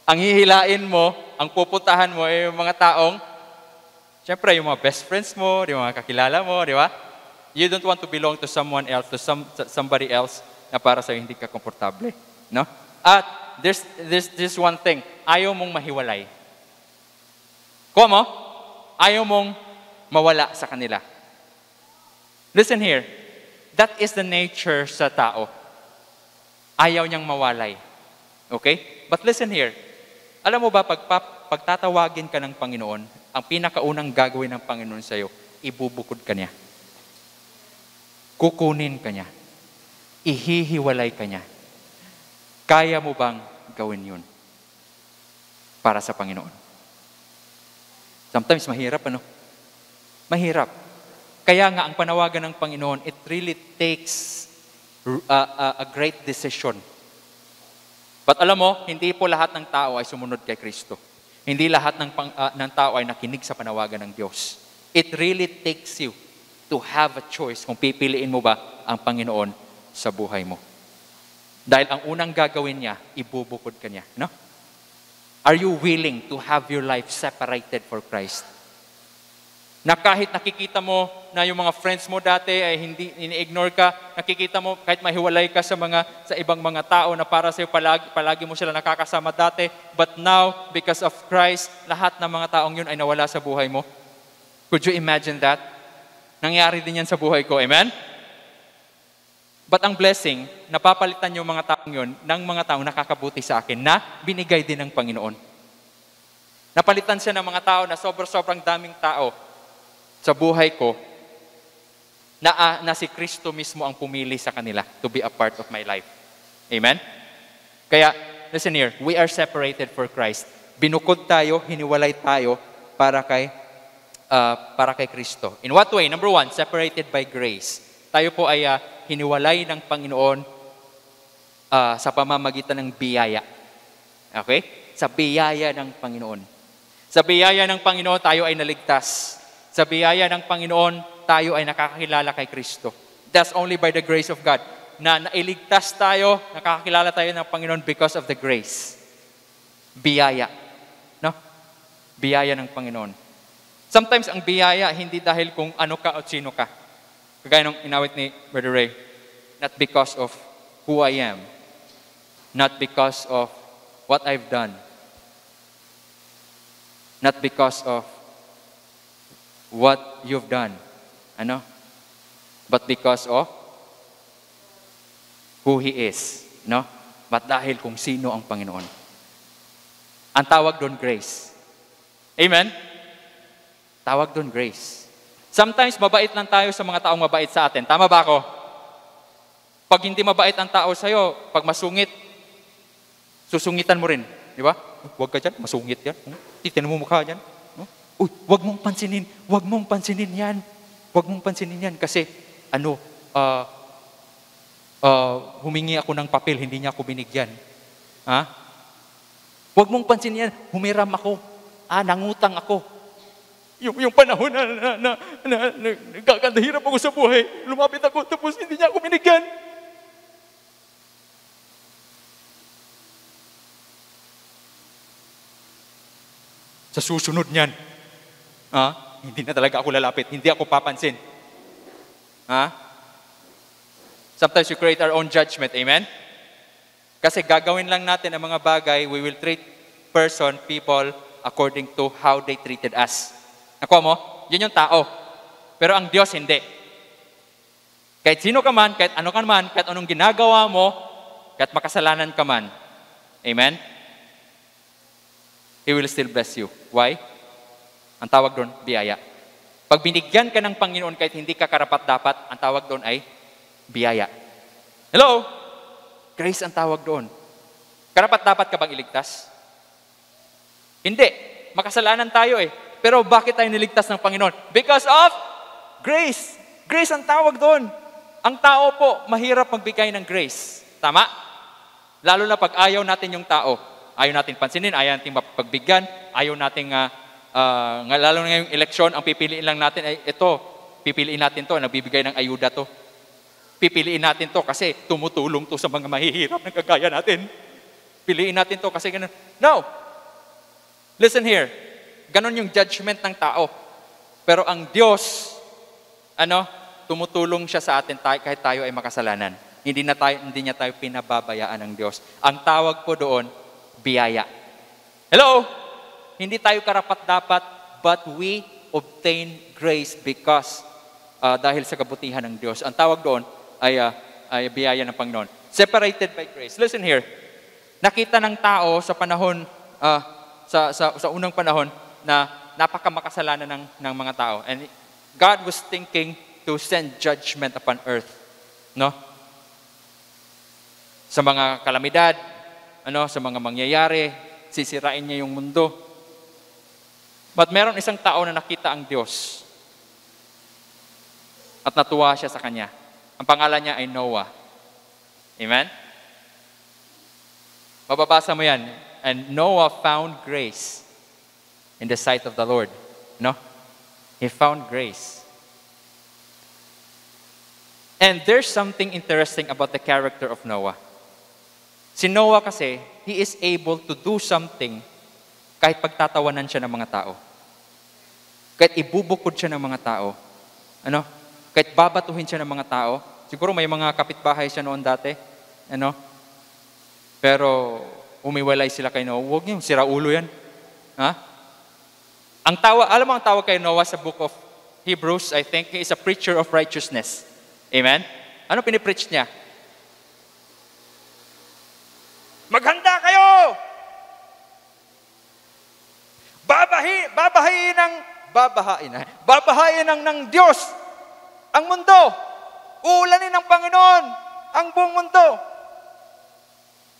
Ang hihilain mo, ang pupuntahan mo ay yung mga taong, siyempre yung mga best friends mo, yung mga kakilala mo, di ba? You don't want to belong to someone else, to somebody else na para sa'yo hindi ka komportable. No? At there's one thing, ayaw mong mahiwalay. Como? Ayaw mong mawala sa kanila. Listen here, that is the nature sa tao. Ayaw niyang mawalay. Okay? But listen here, alam mo ba, pagtatawagin ka ng Panginoon, ang pinakaunang gagawin ng Panginoon sa'yo, ibubukod ka niya. Kukunin ka niya. Ihihiwalay ka niya. Kaya mo bang gawin yun para sa Panginoon? Sometimes mahirap, ano? Mahirap. Kaya nga, ang panawagan ng Panginoon, it really takes a great decision. But alam mo, hindi po lahat ng tao ay sumunod kay Kristo. Hindi lahat ng tao ay nakinig sa panawagan ng Diyos. It really takes you to have a choice kung pipiliin mo ba ang Panginoon sa buhay mo. Dahil ang unang gagawin niya, ibubukod ka niya. No? Are you willing to have your life separated for Christ? Na kahit nakikita mo na yung mga friends mo dati ay hindi ini-ignore ka, nakikita mo kahit mahiwalay ka sa ibang mga tao na para sa iyo palagi mo sila nakakasama dati, but now because of Christ, lahat ng mga taong yun ay nawala sa buhay mo. Could you imagine that? Nangyari din yan sa buhay ko. Amen? But ang blessing, napapalitan yung mga taong yun ng mga taong nakakabuti sa akin na binigay din ng Panginoon. Napalitan siya ng mga tao na sobrang daming tao sa buhay ko na si Kristo mismo ang pumili sa kanila to be a part of my life. Amen? Kaya, listen here, we are separated for Christ. Binukod tayo, hiniwalay tayo para kay Kristo. In what way? Number 1, separated by grace. Tayo po ay hiniwalay ng Panginoon sa pamamagitan ng biyaya. Okay? Sa biyaya ng Panginoon. Sa biyaya ng Panginoon, tayo ay naligtas. Sa biyaya ng Panginoon, tayo ay nakakakilala kay Kristo. That's only by the grace of God. Na nailigtas tayo, nakakakilala tayo ng Panginoon because of the grace. Biyaya. No? Biyaya ng Panginoon. Sometimes ang biyaya, hindi dahil kung ano ka o sino ka. Kagaya nung inawit ni Brother Ray. Not because of who I am. Not because of what I've done. Not because of what you've done. Ano? But because of who He is. No? But dahil kung sino ang Panginoon. Ang tawag doon, grace. Amen? Tawag doon, grace. Sometimes, mabait lang tayo sa mga taong mabait sa atin. Tama ba ako? Pag hindi mabait ang tao sa'yo, pag masungit, susungitan mo rin. Di ba? Huwag ka dyan, masungit yan. Titin mo mukha dyan. Uy, wag mong pansinin. Wag mong pansinin yan. Wag mong pansinin yan. Kasi, humingi ako ng papel, hindi niya ako binigyan. Ha? Wag mong pansinin yan. Humiram ako. Nangutang ako. Yung panahon na nagkakandahirap ako sa buhay, lumapit ako, tapos hindi niya ako binigyan. Sa susunod niyan, hindi na talaga ako lalapit, hindi ako papansin. Sometimes we create our own judgment, amen? Kasi gagawin lang natin ang mga bagay, we will treat people, according to how they treated us. Nakuha mo? Yun yung tao. Pero ang Diyos, hindi. Kahit sino ka man, kahit ano ka man, kahit anong ginagawa mo, kahit makasalanan ka man. Amen? He will still bless you. Why? Ang tawag doon, biyaya. Pag binigyan ka ng Panginoon kahit hindi ka karapat-dapat, ang tawag doon ay biyaya. Hello? Grace ang tawag doon. Karapat-dapat ka bang iligtas? Hindi. Makasalanan tayo eh. Pero bakit tayo niligtas ng Panginoon? Because of grace. Grace ang tawag doon. Ang tao po, mahirap magbigay ng grace. Tama? Lalo na pag ayaw natin yung tao. Ayaw natin pansinin, ayaw natin mapagbigyan, ayaw natin, lalo na ngayong eleksyon, ang pipiliin lang natin ay ito. Pipiliin natin to, nagbibigay ng ayuda to. Pipiliin natin to kasi tumutulong to sa mga mahihirap na kagaya natin. Piliin natin to kasi ganun. No! Listen here. Ganon yung judgment ng tao. Pero ang Diyos, tumutulong siya sa atin kahit tayo ay makasalanan. Hindi niya tayo pinababayaan ng Diyos. Ang tawag po doon, biyaya. Hello? Hindi tayo karapat-dapat, but we obtain grace because dahil sa kabutihan ng Diyos. Ang tawag doon ay biyaya ng Panginoon. Separated by grace. Listen here. Nakita ng tao sa panahon, sa unang panahon, na napakamakasalanan ng mga tao. And God was thinking to send judgment upon earth. No? Sa mga kalamidad, sa mga mangyayari, sisirain niya yung mundo. But meron isang tao na nakita ang Diyos at natuwa siya sa kanya. Ang pangalan niya ay Noah. Amen? Mababasa mo yan. And Noah found grace in the sight of the Lord. No? He found grace. And there's something interesting about the character of Noah. Si Noah kasi, he is able to do something kahit pagtatawanan siya ng mga tao. Kahit ibubukod siya ng mga tao. Kahit babatuhin siya ng mga tao. Siguro may mga kapitbahay siya noon dati. Pero umiwalay sila kay Noah. Huwag niyo, sira ulo yan. Alam mo ang tawag kay Noah sa book of Hebrews, I think, he is a preacher of righteousness. Amen? Ano pinipreach niya? Maghanda kayo! Babahain ng Diyos ang mundo. Uulanin ng Panginoon ang buong mundo.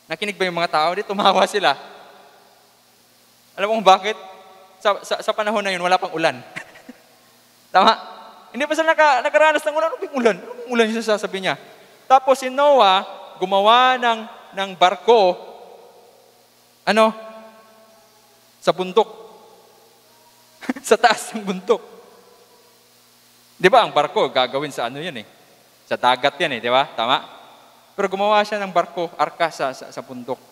Nakinig ba yung mga tao? Di tumawa sila. Alam mo kung bakit? Sa panahon na yun, wala pang ulan. Tama? Hindi pa sila nakaranas ng ulan. Anong ulan? Anong ulan yung sasabi niya? Tapos si Noah, gumawa ng barko, sa bundok. Sa taas ng bundok. Di ba, ang barko, gagawin sa yan eh. Sa dagat yan eh, di ba? Tama? Pero gumawa siya ng barko, arka sa bundok.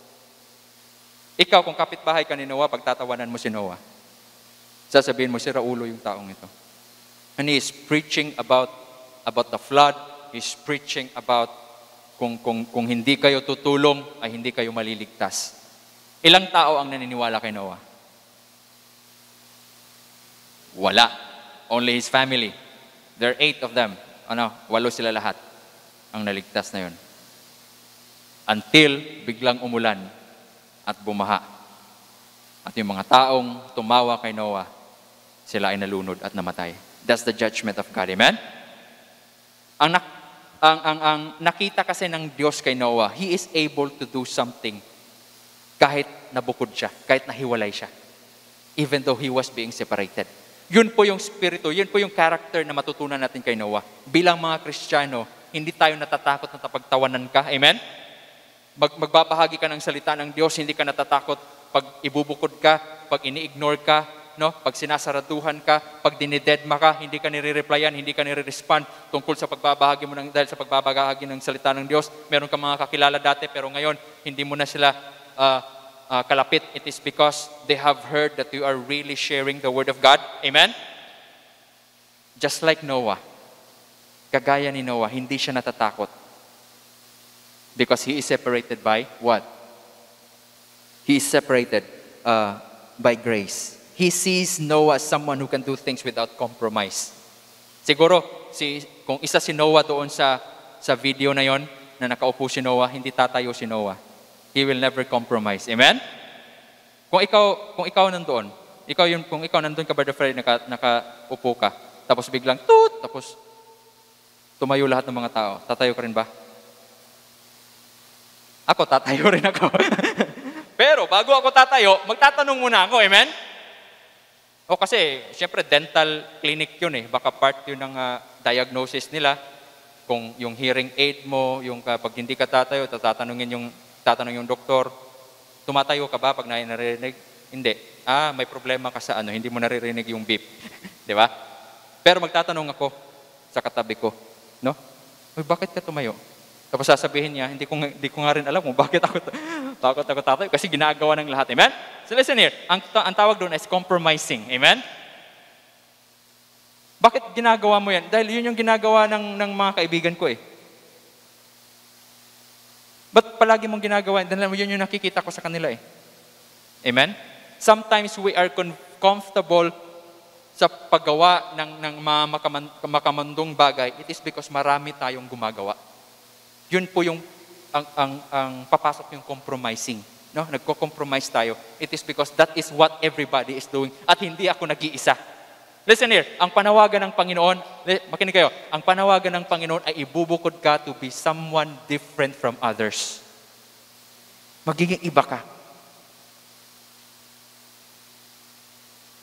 Ikaw, kung kapitbahay ka ni Noah, pagtatawanan mo si Noah, sasabihin mo, sira ulo yung taong ito. And he is preaching about the flood. He's preaching about kung hindi kayo tutulong, ay hindi kayo maliligtas. Ilang tao ang naniniwala kay Noah? Wala. Only his family. There are 8 of them. 8 sila lahat ang naligtas na yun. Until biglang umulan at bumaha. At yung mga taong tumawa kay Noah, sila ay nalunod at namatay. That's the judgment of God. Amen? Ang nakita kasi ng Diyos kay Noah, he is able to do something kahit nabukod siya, kahit nahiwalay siya. Even though he was being separated. Yun po yung spirito, yun po yung character na matutunan natin kay Noah. Bilang mga Kristiyano, hindi tayo natatakot na pagtawanan ka. Amen? Magbabahagi ka ng salita ng Diyos, hindi ka natatakot pag ibubukod ka, pag ini-ignore ka, pag sinasaraduhan ka, pag dinidedma ka, hindi ka nire-replyan, hindi ka nire-respond tungkol sa pagbabahagi mo dahil sa pagbabahagi ng salita ng Diyos. Meron ka mga kakilala dati, pero ngayon, hindi mo na sila kalapit. It is because they have heard that you are really sharing the Word of God. Amen? Just like Noah. Kagaya ni Noah, hindi siya natatakot. Because he is separated by what? He is separated by grace. He sees Noah as someone who can do things without compromise. Siguro, kung isa si Noah doon sa video na yon, na nakaupo si Noah, hindi tatayo si Noah. He will never compromise. Amen? Kung ikaw nandoon, kung ikaw nandoon ka, Brother Fred, nakaupo ka, tapos biglang toot, tapos tumayo lahat ng mga tao. Tatayo ka rin ba? Ako, tatayo rin ako. Pero bago ako tatayo, magtatanong muna ako. Amen? O kasi, syempre, dental clinic yun eh. Baka part yun ng diagnosis nila. Kung yung hearing aid mo, yung pag hindi ka tatayo, tatanungin yung doktor, tumatayo ka ba pag naririnig? Hindi. May problema ka sa hindi mo naririnig yung beep. Di ba? Pero magtatanong ako sa katabi ko, no? Uy, bakit ka tumayo? Tapos sasabihin niya, hindi ko nga rin alam kung bakit ako tatayo kasi ginagawa ng lahat. Amen? So listen here, ang tawag doon is compromising. Amen? Bakit ginagawa mo yan? Dahil yun yung ginagawa ng mga kaibigan ko eh. Ba't palagi mong ginagawa? Dahil yun yung nakikita ko sa kanila eh. Amen? Sometimes we are comfortable sa paggawa ng mga makamandong bagay. It is because marami tayong gumagawa. Yun po yung ang papasok yung compromising. No? Nagko-compromise tayo. It is because that is what everybody is doing at hindi ako nag-iisa. Listen here, ang panawagan ng Panginoon, makinig kayo, ang panawagan ng Panginoon ay ibubukod ka to be someone different from others. Magiging iba ka.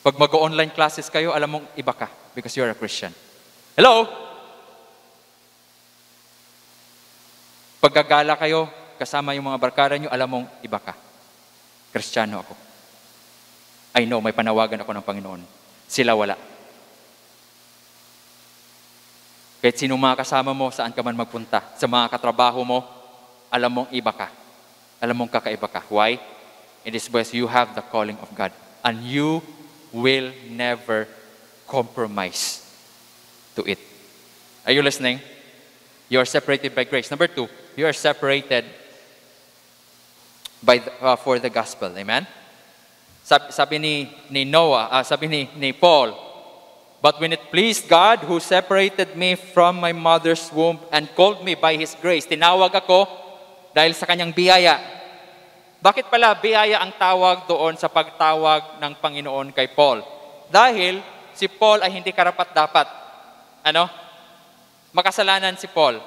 Pag mag-online classes kayo, alam mong iba ka because you're a Christian. Hello? Pag gagala kayo, kasama yung mga barkada nyo, alam mong iba ka. Kristiyano ako. I know, may panawagan ako ng Panginoon. Sila wala. Kahit sino mga kasama mo, saan ka man magpunta, sa mga katrabaho mo, alam mong iba ka. Alam mong kakaiba ka. Why? It is because you have the calling of God. And you will never compromise to it. Are you listening? You are separated by grace. Number 2, you are separated for the gospel. Amen? Sabi ni Noah, sabi ni Paul, but when it pleased God who separated me from my mother's womb and called me by His grace, tinawag ako dahil sa kanyang biyaya. Bakit pala biyaya ang tawag doon sa pagtawag ng Panginoon kay Paul? Dahil si Paul ay hindi karapat-dapat. Makasalanan si Paul.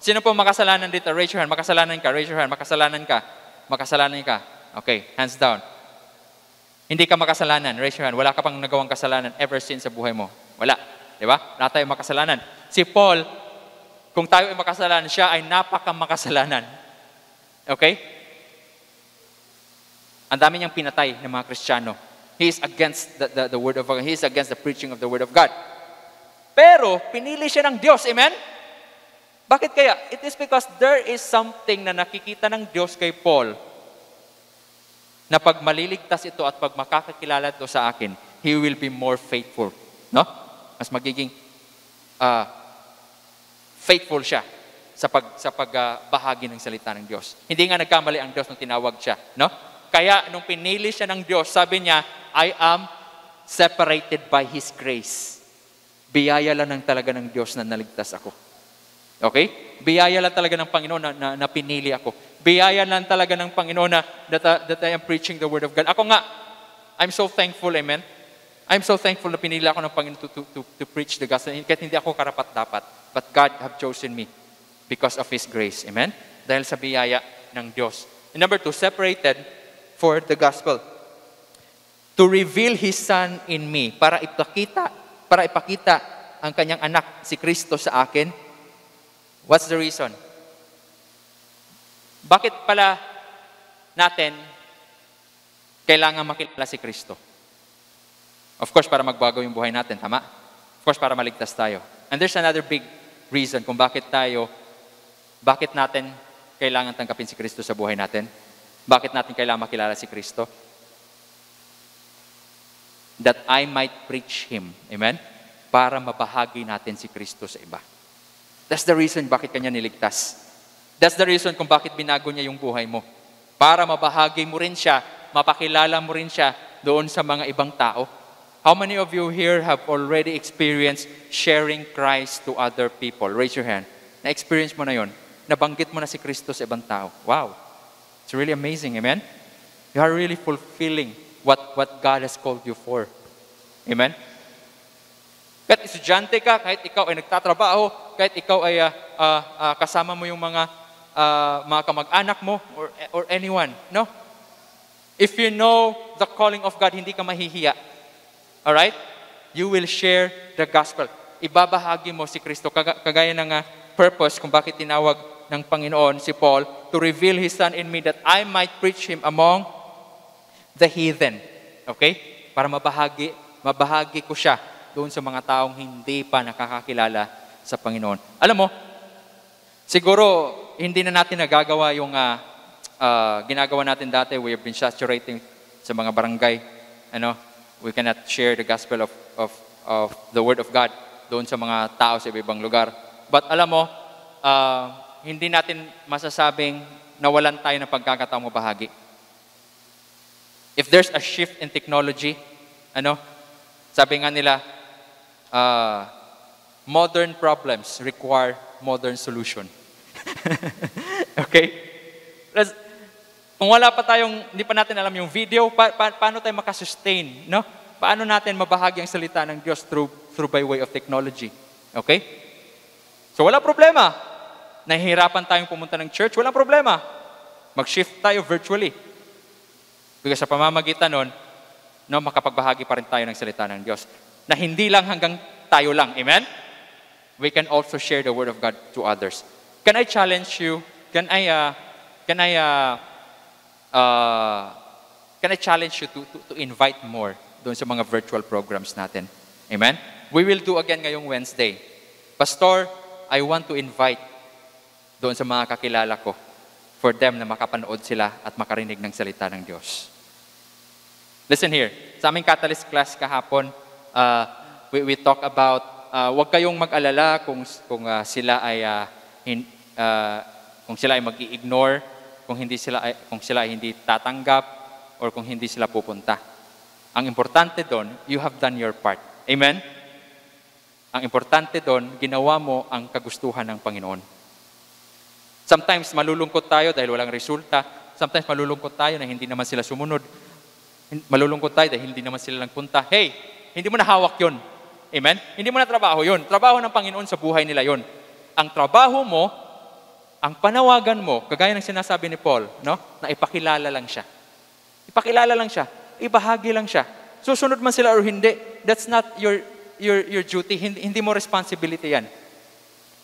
Sino po makasalanan dito? Raise your hand. Makasalanan ka. Raise your hand. Makasalanan ka. Makasalanan ka. Okay, hands down. Hindi ka makasalanan. Raise your hand. Wala ka pang nagawang kasalanan ever since sa buhay mo. Wala. Di ba? Wala tayong makasalanan. Si Paul, kung tayo ay makasalanan, siya ay napaka-makasalanan. Okay? Ang dami niyang pinatay ng mga Kristiyano. He is against the word of God. He is against the preaching of the word of God. Pero, pinili siya ng Diyos. Amen? Bakit kaya? It is because there is something na nakikita ng Diyos kay Paul na pag maliligtas ito at pag makakakilala ito sa akin, he will be more faithful. No? Mas magiging faithful siya sa pagbahagi ng salita ng Diyos. Hindi nga nagkamali ang Diyos nung tinawag siya. No? Kaya nung pinili siya ng Diyos, sabi niya, I am separated by His grace. Biyaya lang talaga ng Diyos na naligtas ako. Okay? Biyaya lang talaga ng Panginoon na pinili ako. Biyaya lang talaga ng Panginoon na that I am preaching the Word of God. Ako nga, I'm so thankful, amen? I'm so thankful na pinili ako ng Panginoon to preach the gospel. Kahit hindi ako karapat-dapat. But God have chosen me because of His grace. Amen? Dahil sa biyaya ng Diyos. And number 2, separated for the gospel. To reveal His Son in me. Para ipakita ang kanyang anak, si Kristo sa akin. What's the reason? Bakit pala natin kailangan makilala si Kristo? Of course, para magbago yung buhay natin, tama? Of course, para maligtas tayo. And there's another big reason kung bakit natin kailangan tanggapin si Kristo sa buhay natin. Bakit natin kailangan makilala si Kristo? That I might preach Him. Amen? Para mabahagi natin si Kristo sa iba. That's the reason bakit Kanya niligtas. That's the reason kung bakit binago niya yung buhay mo. Para mabahagi mo rin siya, mapakilala mo rin siya doon sa mga ibang tao. How many of you here have already experienced sharing Christ to other people? Raise your hand. Na-experience mo na yon. Nabanggit mo na si Kristo sa ibang tao. Wow. It's really amazing. Amen? You are really fulfilling what God has called you for. Amen? Kahit estudyante ka, kahit ikaw ay nagtatrabaho, kahit ikaw ay kasama mo yung mga kamag-anak mo or anyone. No? If you know the calling of God, hindi ka mahihiya. Alright? You will share the gospel. Ibabahagi mo si Kristo. Kagaya ng purpose kung bakit tinawag ng Panginoon si Paul to reveal His Son in me that I might preach Him among the heathen. Okay? Para mabahagi ko siya doon sa mga taong hindi pa nakakakilala sa Panginoon. Alam mo, siguro hindi na natin nagagawa yung ginagawa natin dati. We have been saturating sa mga barangay. We cannot share the gospel of the Word of God doon sa mga tao sa ibang lugar. But alam mo, hindi natin masasabing nawalan tayo ng pagkakataong mabahagi. If there's a shift in technology, sabi nga nila, modern problems require modern solution. Okay? Kung wala pa tayong, hindi pa natin alam yung video, paano tayo makasustain? No? Paano natin mabahagi ang salita ng Diyos through by way of technology? Okay? So wala problema. Nahihirapan tayong pumunta ng church, walang problema. Mag-shift tayo virtually. Because sa pamamagitan nun, makapagbahagi pa rin tayo ng salita ng Diyos. Na hindi lang hanggang tayo lang. Amen? We can also share the Word of God to others. Can I challenge you? Can I challenge you to invite more doon sa mga virtual programs natin? Amen? We will do again ngayong Wednesday. Pastor, I want to invite doon sa mga kakilala ko for them na makapanood sila at makarinig ng salita ng Diyos. Listen here. Sa aming Catalyst class kahapon, we talk about, huwag kayong mag-alala kung sila ay mag-i-ignore, kung sila ay hindi tatanggap, or kung hindi sila pupunta. Ang importante doon, you have done your part. Amen? Ang importante doon, ginawa mo ang kagustuhan ng Panginoon. Sometimes malulungkot tayo dahil walang resulta. Sometimes malulungkot tayo na hindi naman sila sumunod. Malulungkot tayo dahil hindi naman sila nagpunta. Hey, hindi mo na hawak yun. Amen? Hindi mo na trabaho yun. Trabaho ng Panginoon sa buhay nila yun. Ang trabaho mo, ang panawagan mo, kagaya ng sinasabi ni Paul, na ipakilala lang siya. Ipakilala lang siya. Ibahagi lang siya. Susunod man sila or hindi, that's not your duty. Hindi mo responsibility yan.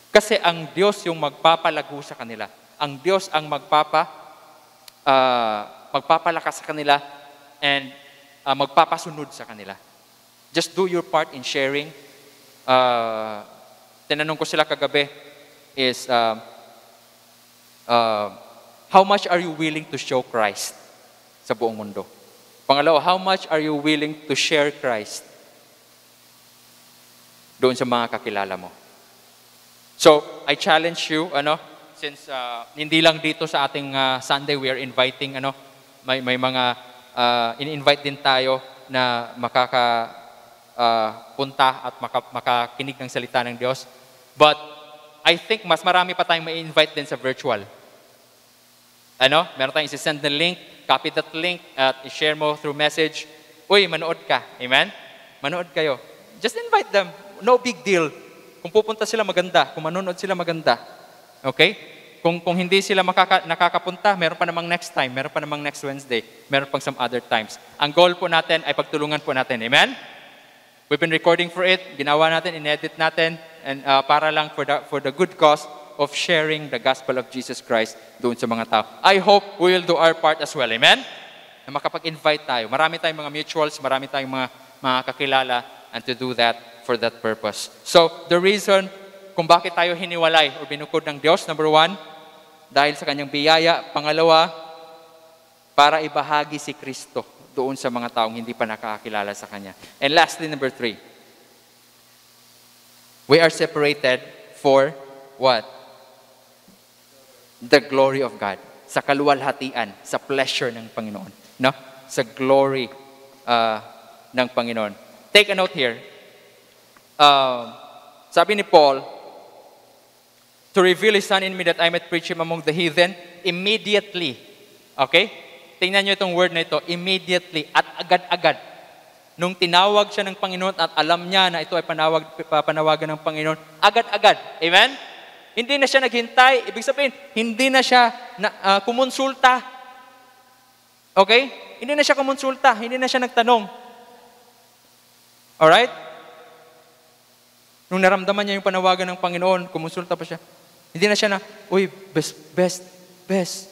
Kasi ang Diyos yung magpapalago sa kanila. Ang Diyos ang magpapalakas sa kanila and magpapasunod sa kanila. Just do your part in sharing. Tinanong ko sila kagabi is, how much are you willing to show Christ sa buong mundo? Pangalawa, how much are you willing to share Christ doon sa mga kakilala mo? So, I challenge you, since hindi lang dito sa ating Sunday, we are inviting, may mga, in-invite din tayo na punta at makakinig ng salita ng Diyos. But, I think mas marami pa tayong ma-invite din sa virtual. Meron tayong isi-send na link, copy that link, at i-share mo through message. Uy, manood ka. Amen? Manood kayo. Just invite them. No big deal. Kung pupunta sila, maganda. Kung manonood sila, maganda. Okay? Kung hindi sila nakakapunta, meron pa namang next time, meron pa namang next Wednesday, meron pang some other times. Ang goal po natin ay pagtulungan po natin. Amen? We've been recording for it. Ginawa natin, in-edit natin, and para lang for the good cause of sharing the gospel of Jesus Christ doon sa mga tao. I hope we will do our part as well. Amen? Na makapag-invite tayo. Marami tayong mga mutuals, marami tayong mga kakilala, and to do that for that purpose. So, the reason kung bakit tayo hiniwalay o binukod ng Diyos, number 1, dahil sa kanyang biyaya. Pangalawa, para ibahagi si Kristo doon sa mga taong hindi pa nakakakilala sa Kanya. And lastly, number 3, we are separated for what? the glory of God. Sa kaluwalhatian, sa pleasure ng Panginoon. No? Sa glory ng Panginoon. Take a note here. Sabi ni Paul, to reveal His Son in me that I might preach Him among the heathen, immediately. Okay? Tingnan nyo itong word na ito, immediately, at agad-agad. Nung tinawag siya ng Panginoon at alam niya na ito ay panawagan ng Panginoon, agad-agad. Amen? Hindi na siya naghintay. Ibig sabihin, hindi na siya kumonsulta. Okay? Hindi na siya kumonsulta. Hindi na siya nagtanong. Alright? Nung naramdaman niya yung panawagan ng Panginoon, kumonsulta pa siya. Hindi na siya na, uy, best.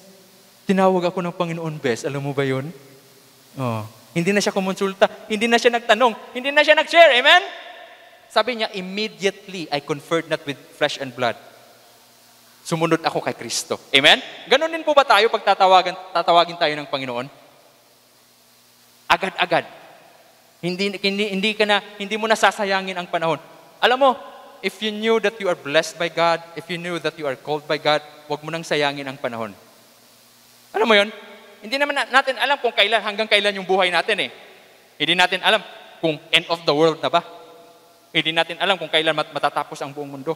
Tinawag ako ng Panginoon, best. Alam mo ba yun? Oh. Hindi na siya kumonsulta. Hindi na siya nagtanong. Hindi na siya nag-share. Amen? Sabi niya, immediately I conferred not with flesh and blood. Sumunod ako kay Kristo. Amen? Ganon din po ba tayo pag tatawagin tayo ng Panginoon? Agad-agad. Hindi mo na sasayangin ang panahon. Alam mo, if you knew that you are blessed by God, if you knew that you are called by God, huwag mo nang sayangin ang panahon. Alam mo yun? Hindi naman natin alam kung kailan, hanggang kailan yung buhay natin eh. Hindi natin alam kung end of the world na ba. Hindi natin alam kung kailan matatapos ang buong mundo.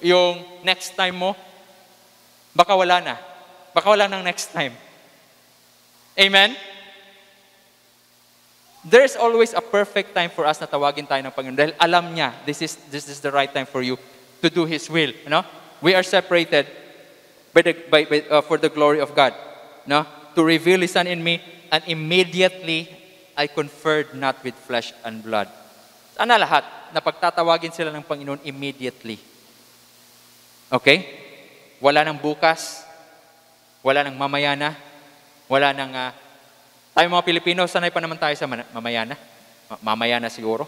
Yung next time mo, baka wala na. Baka wala nang next time. Amen? There's always a perfect time for us na tawagin tayo ng Panginoon. Dahil alam niya, this is the right time for you to do His will. You know? We are separated for the glory of God. No? To reveal His Son in me, and immediately I conferred not with flesh and blood. Sana lahat, na pagtatawagin sila ng Panginoon immediately. Okay? Wala nang bukas, wala nang mamaya na, wala nang... tayo mga Pilipino, sanay pa naman tayo sa mamaya na. Mamaya na siguro.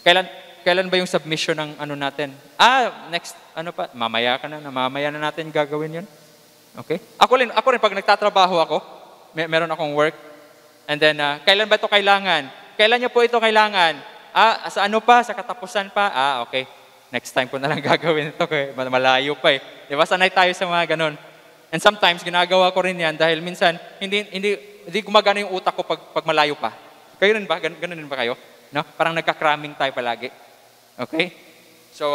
Kailan ba yung submission ng ano natin? Next, mamaya na natin gagawin yun. Okay? Ako rin pag nagtatrabaho ako, meron akong work, and then, kailan ba ito kailangan? Kailan niyo po ito kailangan? Sa ano pa? Sa katapusan pa? Okay. Next time ko na lang gagawin ito, kaya malayo pa eh. Diba? Sanay tayo sa mga ganon. And sometimes, ginagawa ko rin yan dahil minsan, hindi gumagana yung utak ko pag malayo pa. Kayo rin ba? Ganun din ba kayo? No? Parang nagka-cramming tayo palagi. Okay? So,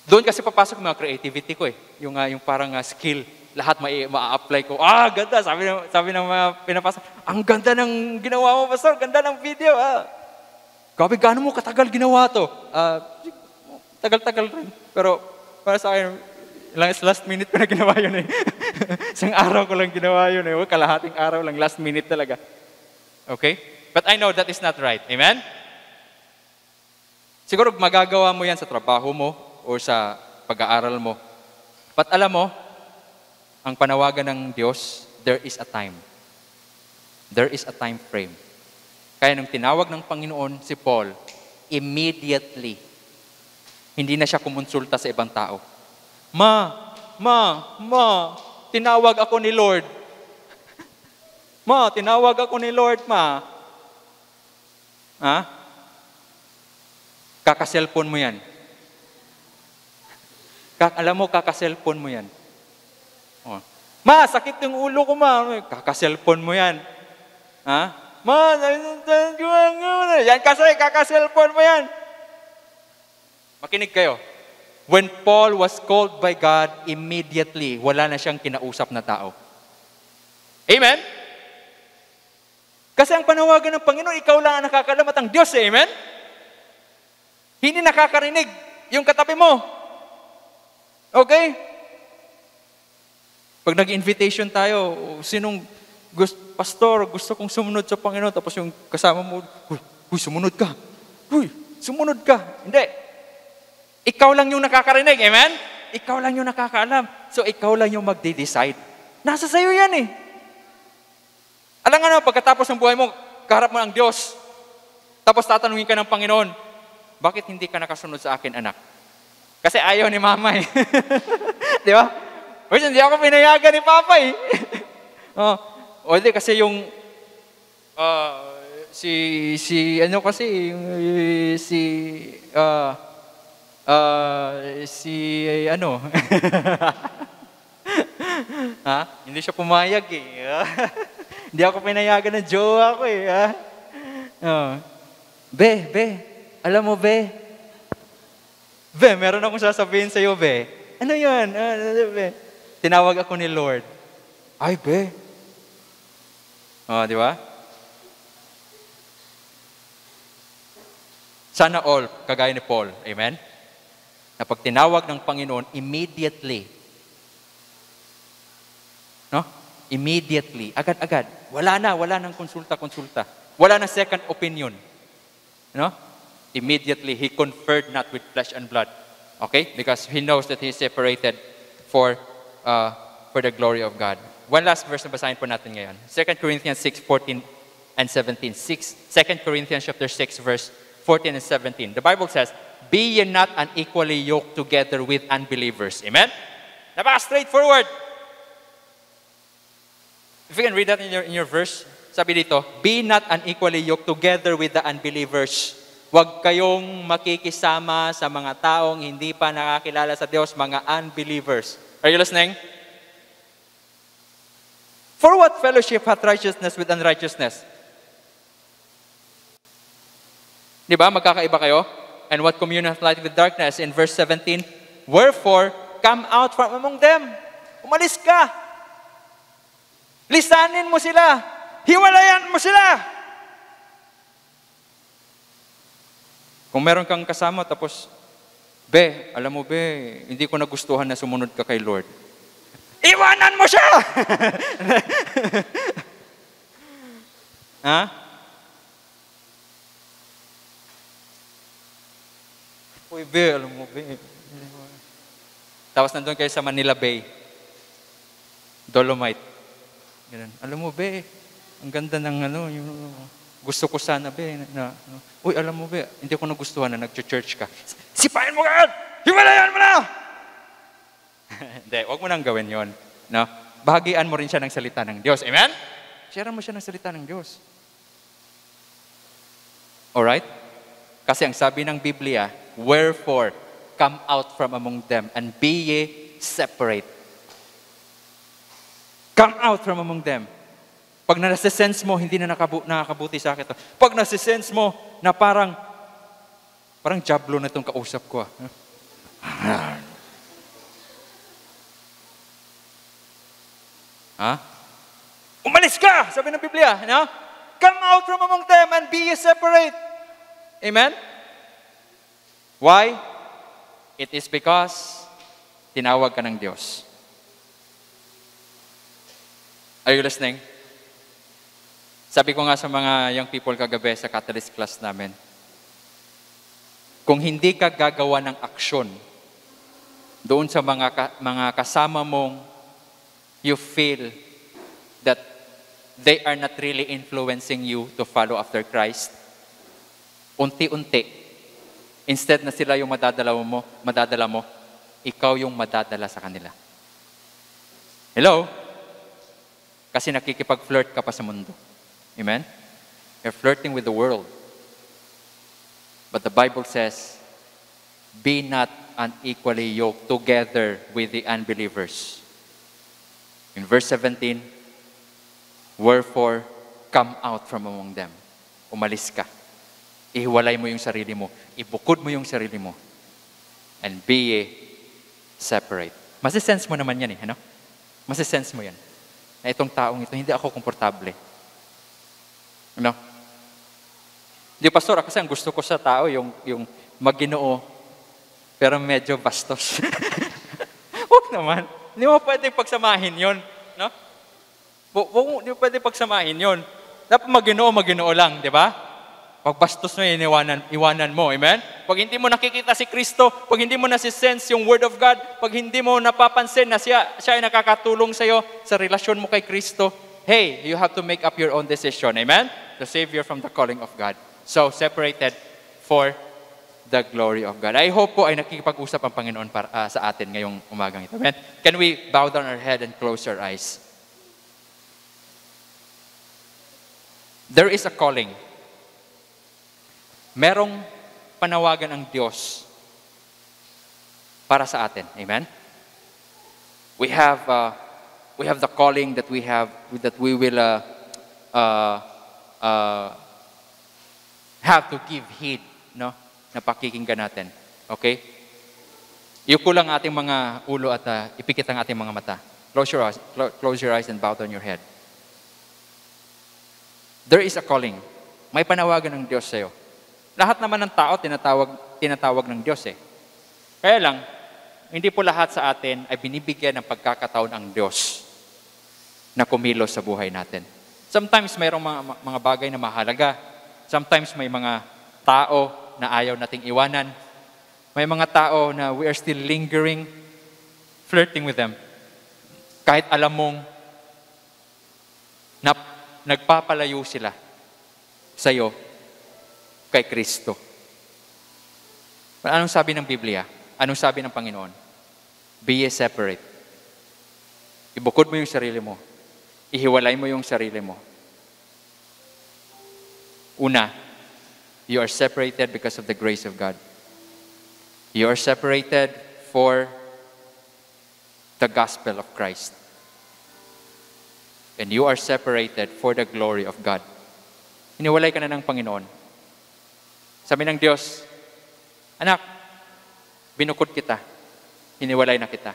doon kasi papasok mga creativity ko eh. Yung parang skill. Lahat ma-apply ko. Ganda. Sabi ng mga pinapasok. Ang ganda ng ginawa mo, Pastor. Ganda ng video. Grabe, gaano mo katagal ginawa to? Tagal-tagal rin. Pero para sa akin, last minute ko na ginawa yun eh. Isang araw ko lang ginawa yun eh. Kalahating araw lang, last minute talaga. Okay? But I know that is not right. Amen? Siguro magagawa mo yan sa trabaho mo o sa pag-aaral mo. But alam mo, ang panawagan ng Diyos, there is a time. There is a time frame. Kaya nung tinawag ng Panginoon si Paul, immediately, hindi na siya kumonsulta sa ibang tao. Ma, tinawag ako ni Lord. Ma, tinawag ako ni Lord, ma. Kaka-cellphone mo yan. Alam mo, kaka-cellphone mo yan. Ma, sakit yung ulo ko, ma. Kaka-cellphone mo yan. Ma, yan kasi, kaka-cellphone mo yan. Makinig kayo. When Paul was called by God, immediately, wala na siyang kinausap na tao. Amen? Kasi ang panawagan ng Panginoon, ikaw lang ang nakakalam at ang Diyos, amen? Hindi nakakarinig yung katabi mo. Okay? Pag nag-invitation tayo, pastor, gusto kong sumunod sa Panginoon, tapos yung kasama mo, sumunod ka. Sumunod ka. Hindi. Ikaw lang yung nakakarinig, amen? Ikaw lang yung nakakaalam. So, ikaw lang yung magde-decide. Nasa sayo yan eh. Alam nga pagkatapos ng buhay mo, kaharap mo ang Diyos. Tapos tatanungin ka ng Panginoon, bakit hindi ka nakasunod sa akin, anak? Kasi ayaw ni mama eh. Di ba? Which, hindi ako pinayagan ni papa eh. Di kasi yung, ano? Ha? Hindi siya pumayag eh. Hindi ako pinayagan ng jowa ko eh. Be, alam mo be, meron akong sasabihin sa'yo be. Ano yun? Be? Tinawag ako ni Lord. Ay be. Di ba? Sana all, kagaya ni Paul. Amen? Na pag tinawag ng Panginoon, immediately. No? Immediately. Agad-agad. Wala nang konsulta-konsulta. Wala na second opinion. No? Immediately, he conferred not with flesh and blood. Okay? Because he knows that he is separated for the glory of God. One last verse na basahin po natin ngayon. 2 Corinthians 6:14 and 17. 2 Corinthians chapter 6, verse 14 and 17. The Bible says, "Be ye not unequally yoked together with unbelievers." Amen? Napaka-straightforward. If you can read that in your verse, sabi dito, "Be not unequally yoked together with the unbelievers." Huwag kayong makikisama sa mga taong hindi pa nakakilala sa Diyos, mga unbelievers. Are you listening? For what fellowship hath righteousness with unrighteousness? Di ba? Magkakaiba kayo? And what communion hath light with darkness? In verse 17, "Wherefore, come out from among them." Umalis ka. Lisanin mo sila. Hiwalayan mo sila. Kung meron kang kasama tapos, be, alam mo be, hindi ko nagustuhan na sumunod ka kay Lord. Iwanan mo siya! Ha? Uy, be, alam mo be. Tapos nandun kayo sa Manila Bay. Dolomite. Ganun. Alam mo be, ang ganda ng yung gusto ko sana be. Uy, alam mo be, hindi ko nagustuhan na nag-church ka. Sipain mo ka! Himalayan mo na! Hindi, huwag mo nang gawin yon. No? Bahagian mo rin siya ng salita ng Diyos. Amen? Share mo siya ng salita ng Diyos. Alright? Kasi ang sabi ng Biblia, "Wherefore, come out from among them and be ye separate." Come out from among them. Pag nasisense mo, hindi na nakakabuti sa akin ito. Pag nasisense mo na parang jablo na itong kausap ko. Ha? Umalis ka! Sabi ng Biblia. No? Come out from among them and be ye separate. Amen? Why? It is because tinawag ka ng Diyos. Are you listening? Sabi ko nga sa mga young people kagabi sa catalyst class namin, kung hindi ka gagawa ng aksyon doon sa mga kasama mong you feel that they are not really influencing you to follow after Christ, unti-unti, instead na sila yung madadala mo, ikaw yung madadala sa kanila. Hello? Kasi nakikipag-flirt ka pa sa mundo. Amen? You're flirting with the world. But the Bible says, "Be not unequally yoked together with the unbelievers." In verse 17, "Wherefore, come out from among them." Umalis ka. Ihiwalay mo yung sarili mo. Ibukod mo yung sarili mo. And be ye separate. Masisense mo naman yan ano? Masisense mo yan. Na itong taong ito, hindi ako komportable. Ano? Di pastor, kasi ang gusto ko sa tao, yung maginoo, pero medyo bastos. Huwag naman. Hindi mo pwedeng pagsamahin yun. No? Hindi mo pwedeng pagsamahin yun. Dapat maginoo lang, di ba? Pag bastos mo, iwanan mo. Amen? Pag hindi mo nakikita si Kristo, pag hindi mo nasisense yung Word of God, pag hindi mo napapansin na siya ay nakakatulong sa'yo sa relasyon mo kay Kristo, hey, you have to make up your own decision. Amen? To save you from the calling of God. So, separated for the glory of God. I hope po ay nakikipag-usap ang Panginoon para sa atin ngayong umagang ito. Amen? Can we bow down our head and close our eyes? There is a calling. Merong panawagan ang Diyos para sa atin. Amen? We have the calling that we will have to give heed, no? Na pakikinggan natin. Okay? Yuko lang ating mga ulo at ipikit ang ating mga mata. Close your eyes and bow down your head. There is a calling. May panawagan ng Diyos sa'yo. Lahat naman ng tao tinatawag ng Diyos eh. Kaya lang, hindi po lahat sa atin ay binibigyan ng pagkakataon ang Diyos na kumilos sa buhay natin. Sometimes mayroong mga bagay na mahalaga. Sometimes may mga tao na ayaw nating iwanan. May mga tao na we are still lingering, flirting with them. Kahit alam mong nagpapalayo sila sa'yo kay Kristo. Anong sabi ng Biblia? Anong sabi ng Panginoon? Be ye separate. Ibukod mo yung sarili mo. Ihiwalay mo yung sarili mo. Una, you are separated because of the grace of God. You are separated for the gospel of Christ. And you are separated for the glory of God. Hiniwalay ka na ng Panginoon. Sabi ng Diyos, anak, binukod kita. Hiniwalay na kita.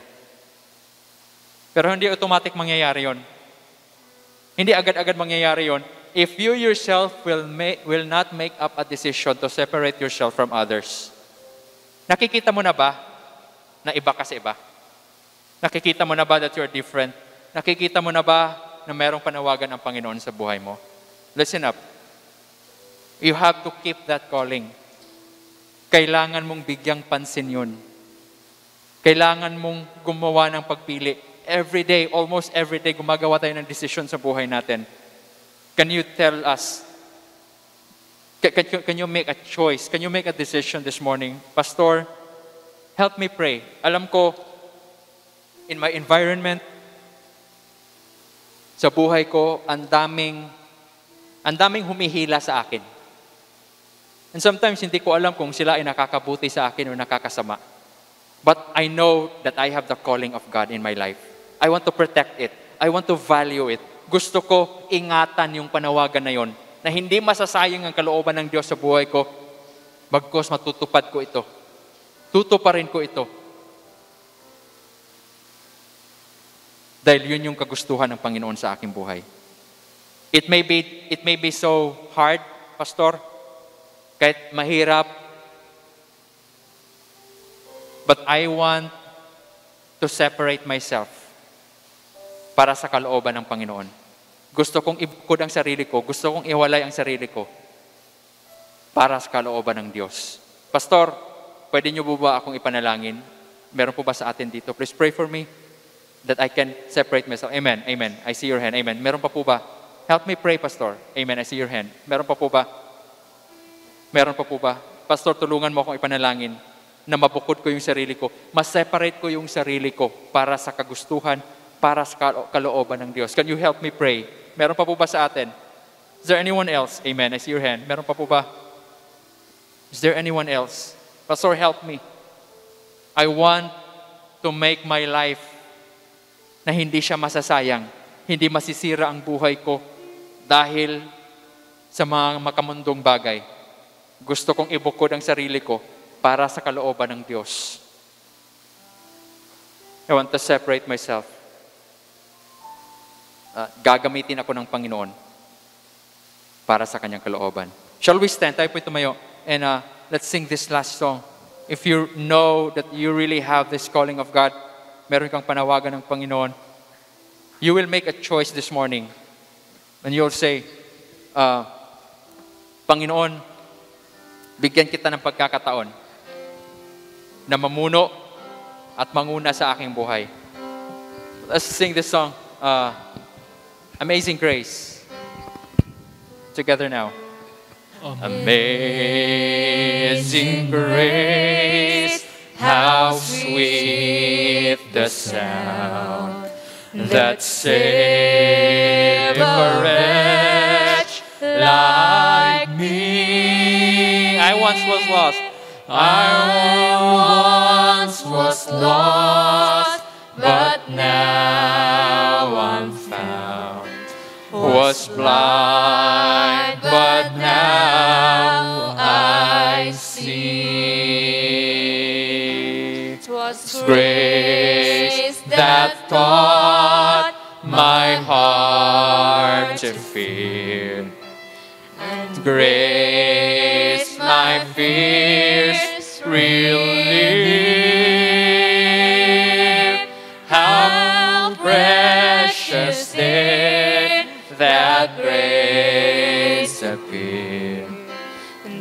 Pero hindi automatic mangyayari yon. Hindi agad-agad mangyayari yon if you yourself will not make up a decision to separate yourself from others. Nakikita mo na ba na iba ka sa iba? Nakikita mo na ba that you're different? Nakikita mo na ba na mayroong panawagan ang Panginoon sa buhay mo? Listen up. You have to keep that calling. Kailangan mong bigyang pansin yun. Kailangan mong gumawa ng pagpili. Every day, almost every day, gumagawa tayo ng desisyon sa buhay natin. Can you tell us, can you make a choice? Can you make a decision this morning? Pastor, help me pray. Alam ko, in my environment, sa buhay ko, ang daming humihila sa akin. And sometimes, hindi ko alam kung sila ay nakakabuti sa akin o nakakasama. But I know that I have the calling of God in my life. I want to protect it. I want to value it. Gusto ko ingatan yung panawagan na yon, na hindi masasayang ang kalooban ng Diyos sa buhay ko, bagkus matutupad ko ito. Tutuparin ko ito. Dahil yun yung kagustuhan ng Panginoon sa aking buhay. It may be so hard, Pastor, kahit mahirap, but I want to separate myself para sa kalooban ng Panginoon. Gusto kong ibukod ang sarili ko, gusto kong iwalay ang sarili ko para sa kalooban ng Diyos. Pastor, pwede niyo po ba akong ipanalangin? Meron po ba sa atin dito? Please pray for me that I can separate myself. Amen, amen. I see your hand. Amen. Meron pa po ba? Help me pray, Pastor. Amen, I see your hand. Meron pa po ba? Meron pa po ba? Pastor, tulungan mo akong ipanalangin na mabukod ko yung sarili ko. Mas-separate ko yung sarili ko para sa kagustuhan, para sa kalooban ng Diyos. Can you help me pray? Meron pa po ba sa atin? Is there anyone else? Amen. I see your hand. Meron pa po ba? Is there anyone else? Pastor, help me. I want to make my life na hindi siya masasayang, hindi masisira ang buhay ko dahil sa mga makamundong bagay. Gusto kong ibukod ang sarili ko para sa kalooban ng Diyos. I want to separate myself. Gagamitin ako ng Panginoon para sa kanyang kalooban. Shall we stand? Tayo po tumayo and let's sing this last song. If you know that you really have this calling of God, meron kang panawagan ng Panginoon, you will make a choice this morning. And you'll say, Panginoon, bigyan kita ng pagkakataon na mamuno at manguna sa aking buhay. Let's sing this song, Amazing Grace. Together now. Amazing grace, how sweet the sound that saved a wretch like me. I once was lost. I once was me. 'Twas Grace that taught my heart to fear. Grace my fears relieve. How precious did that grace appear.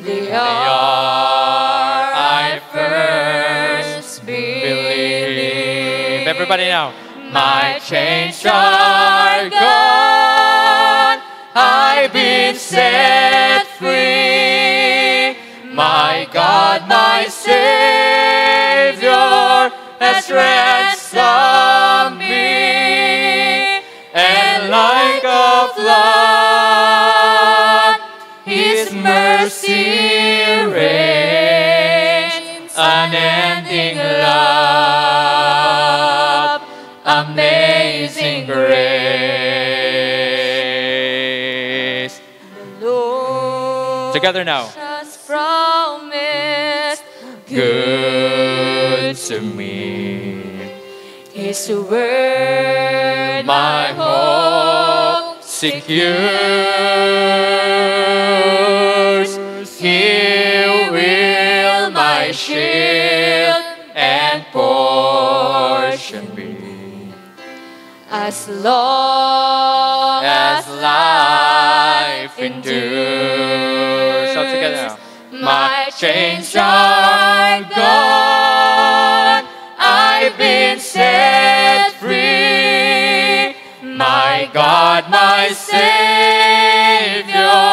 the hour I first believed. Everybody now. My chains are gone. I've been set free. My God, my Savior has ransomed me. And like a flood, His mercy reigns. Unending love, amazing grace. Lord Together now. has promised Good to me. His word, My hope secures. He will my shield and portion be. as long As life endures. All together now. My chains are gone. I've been set free. My God, my Savior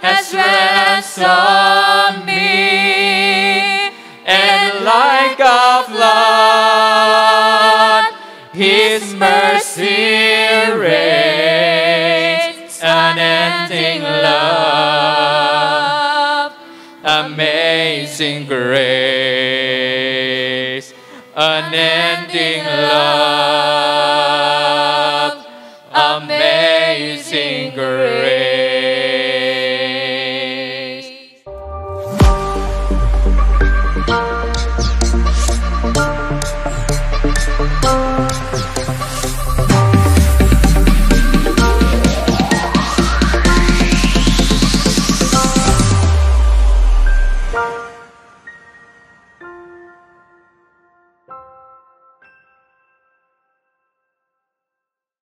has ransomed me. And like a flood, His mercy reigns. Unending love, amazing grace, unending love.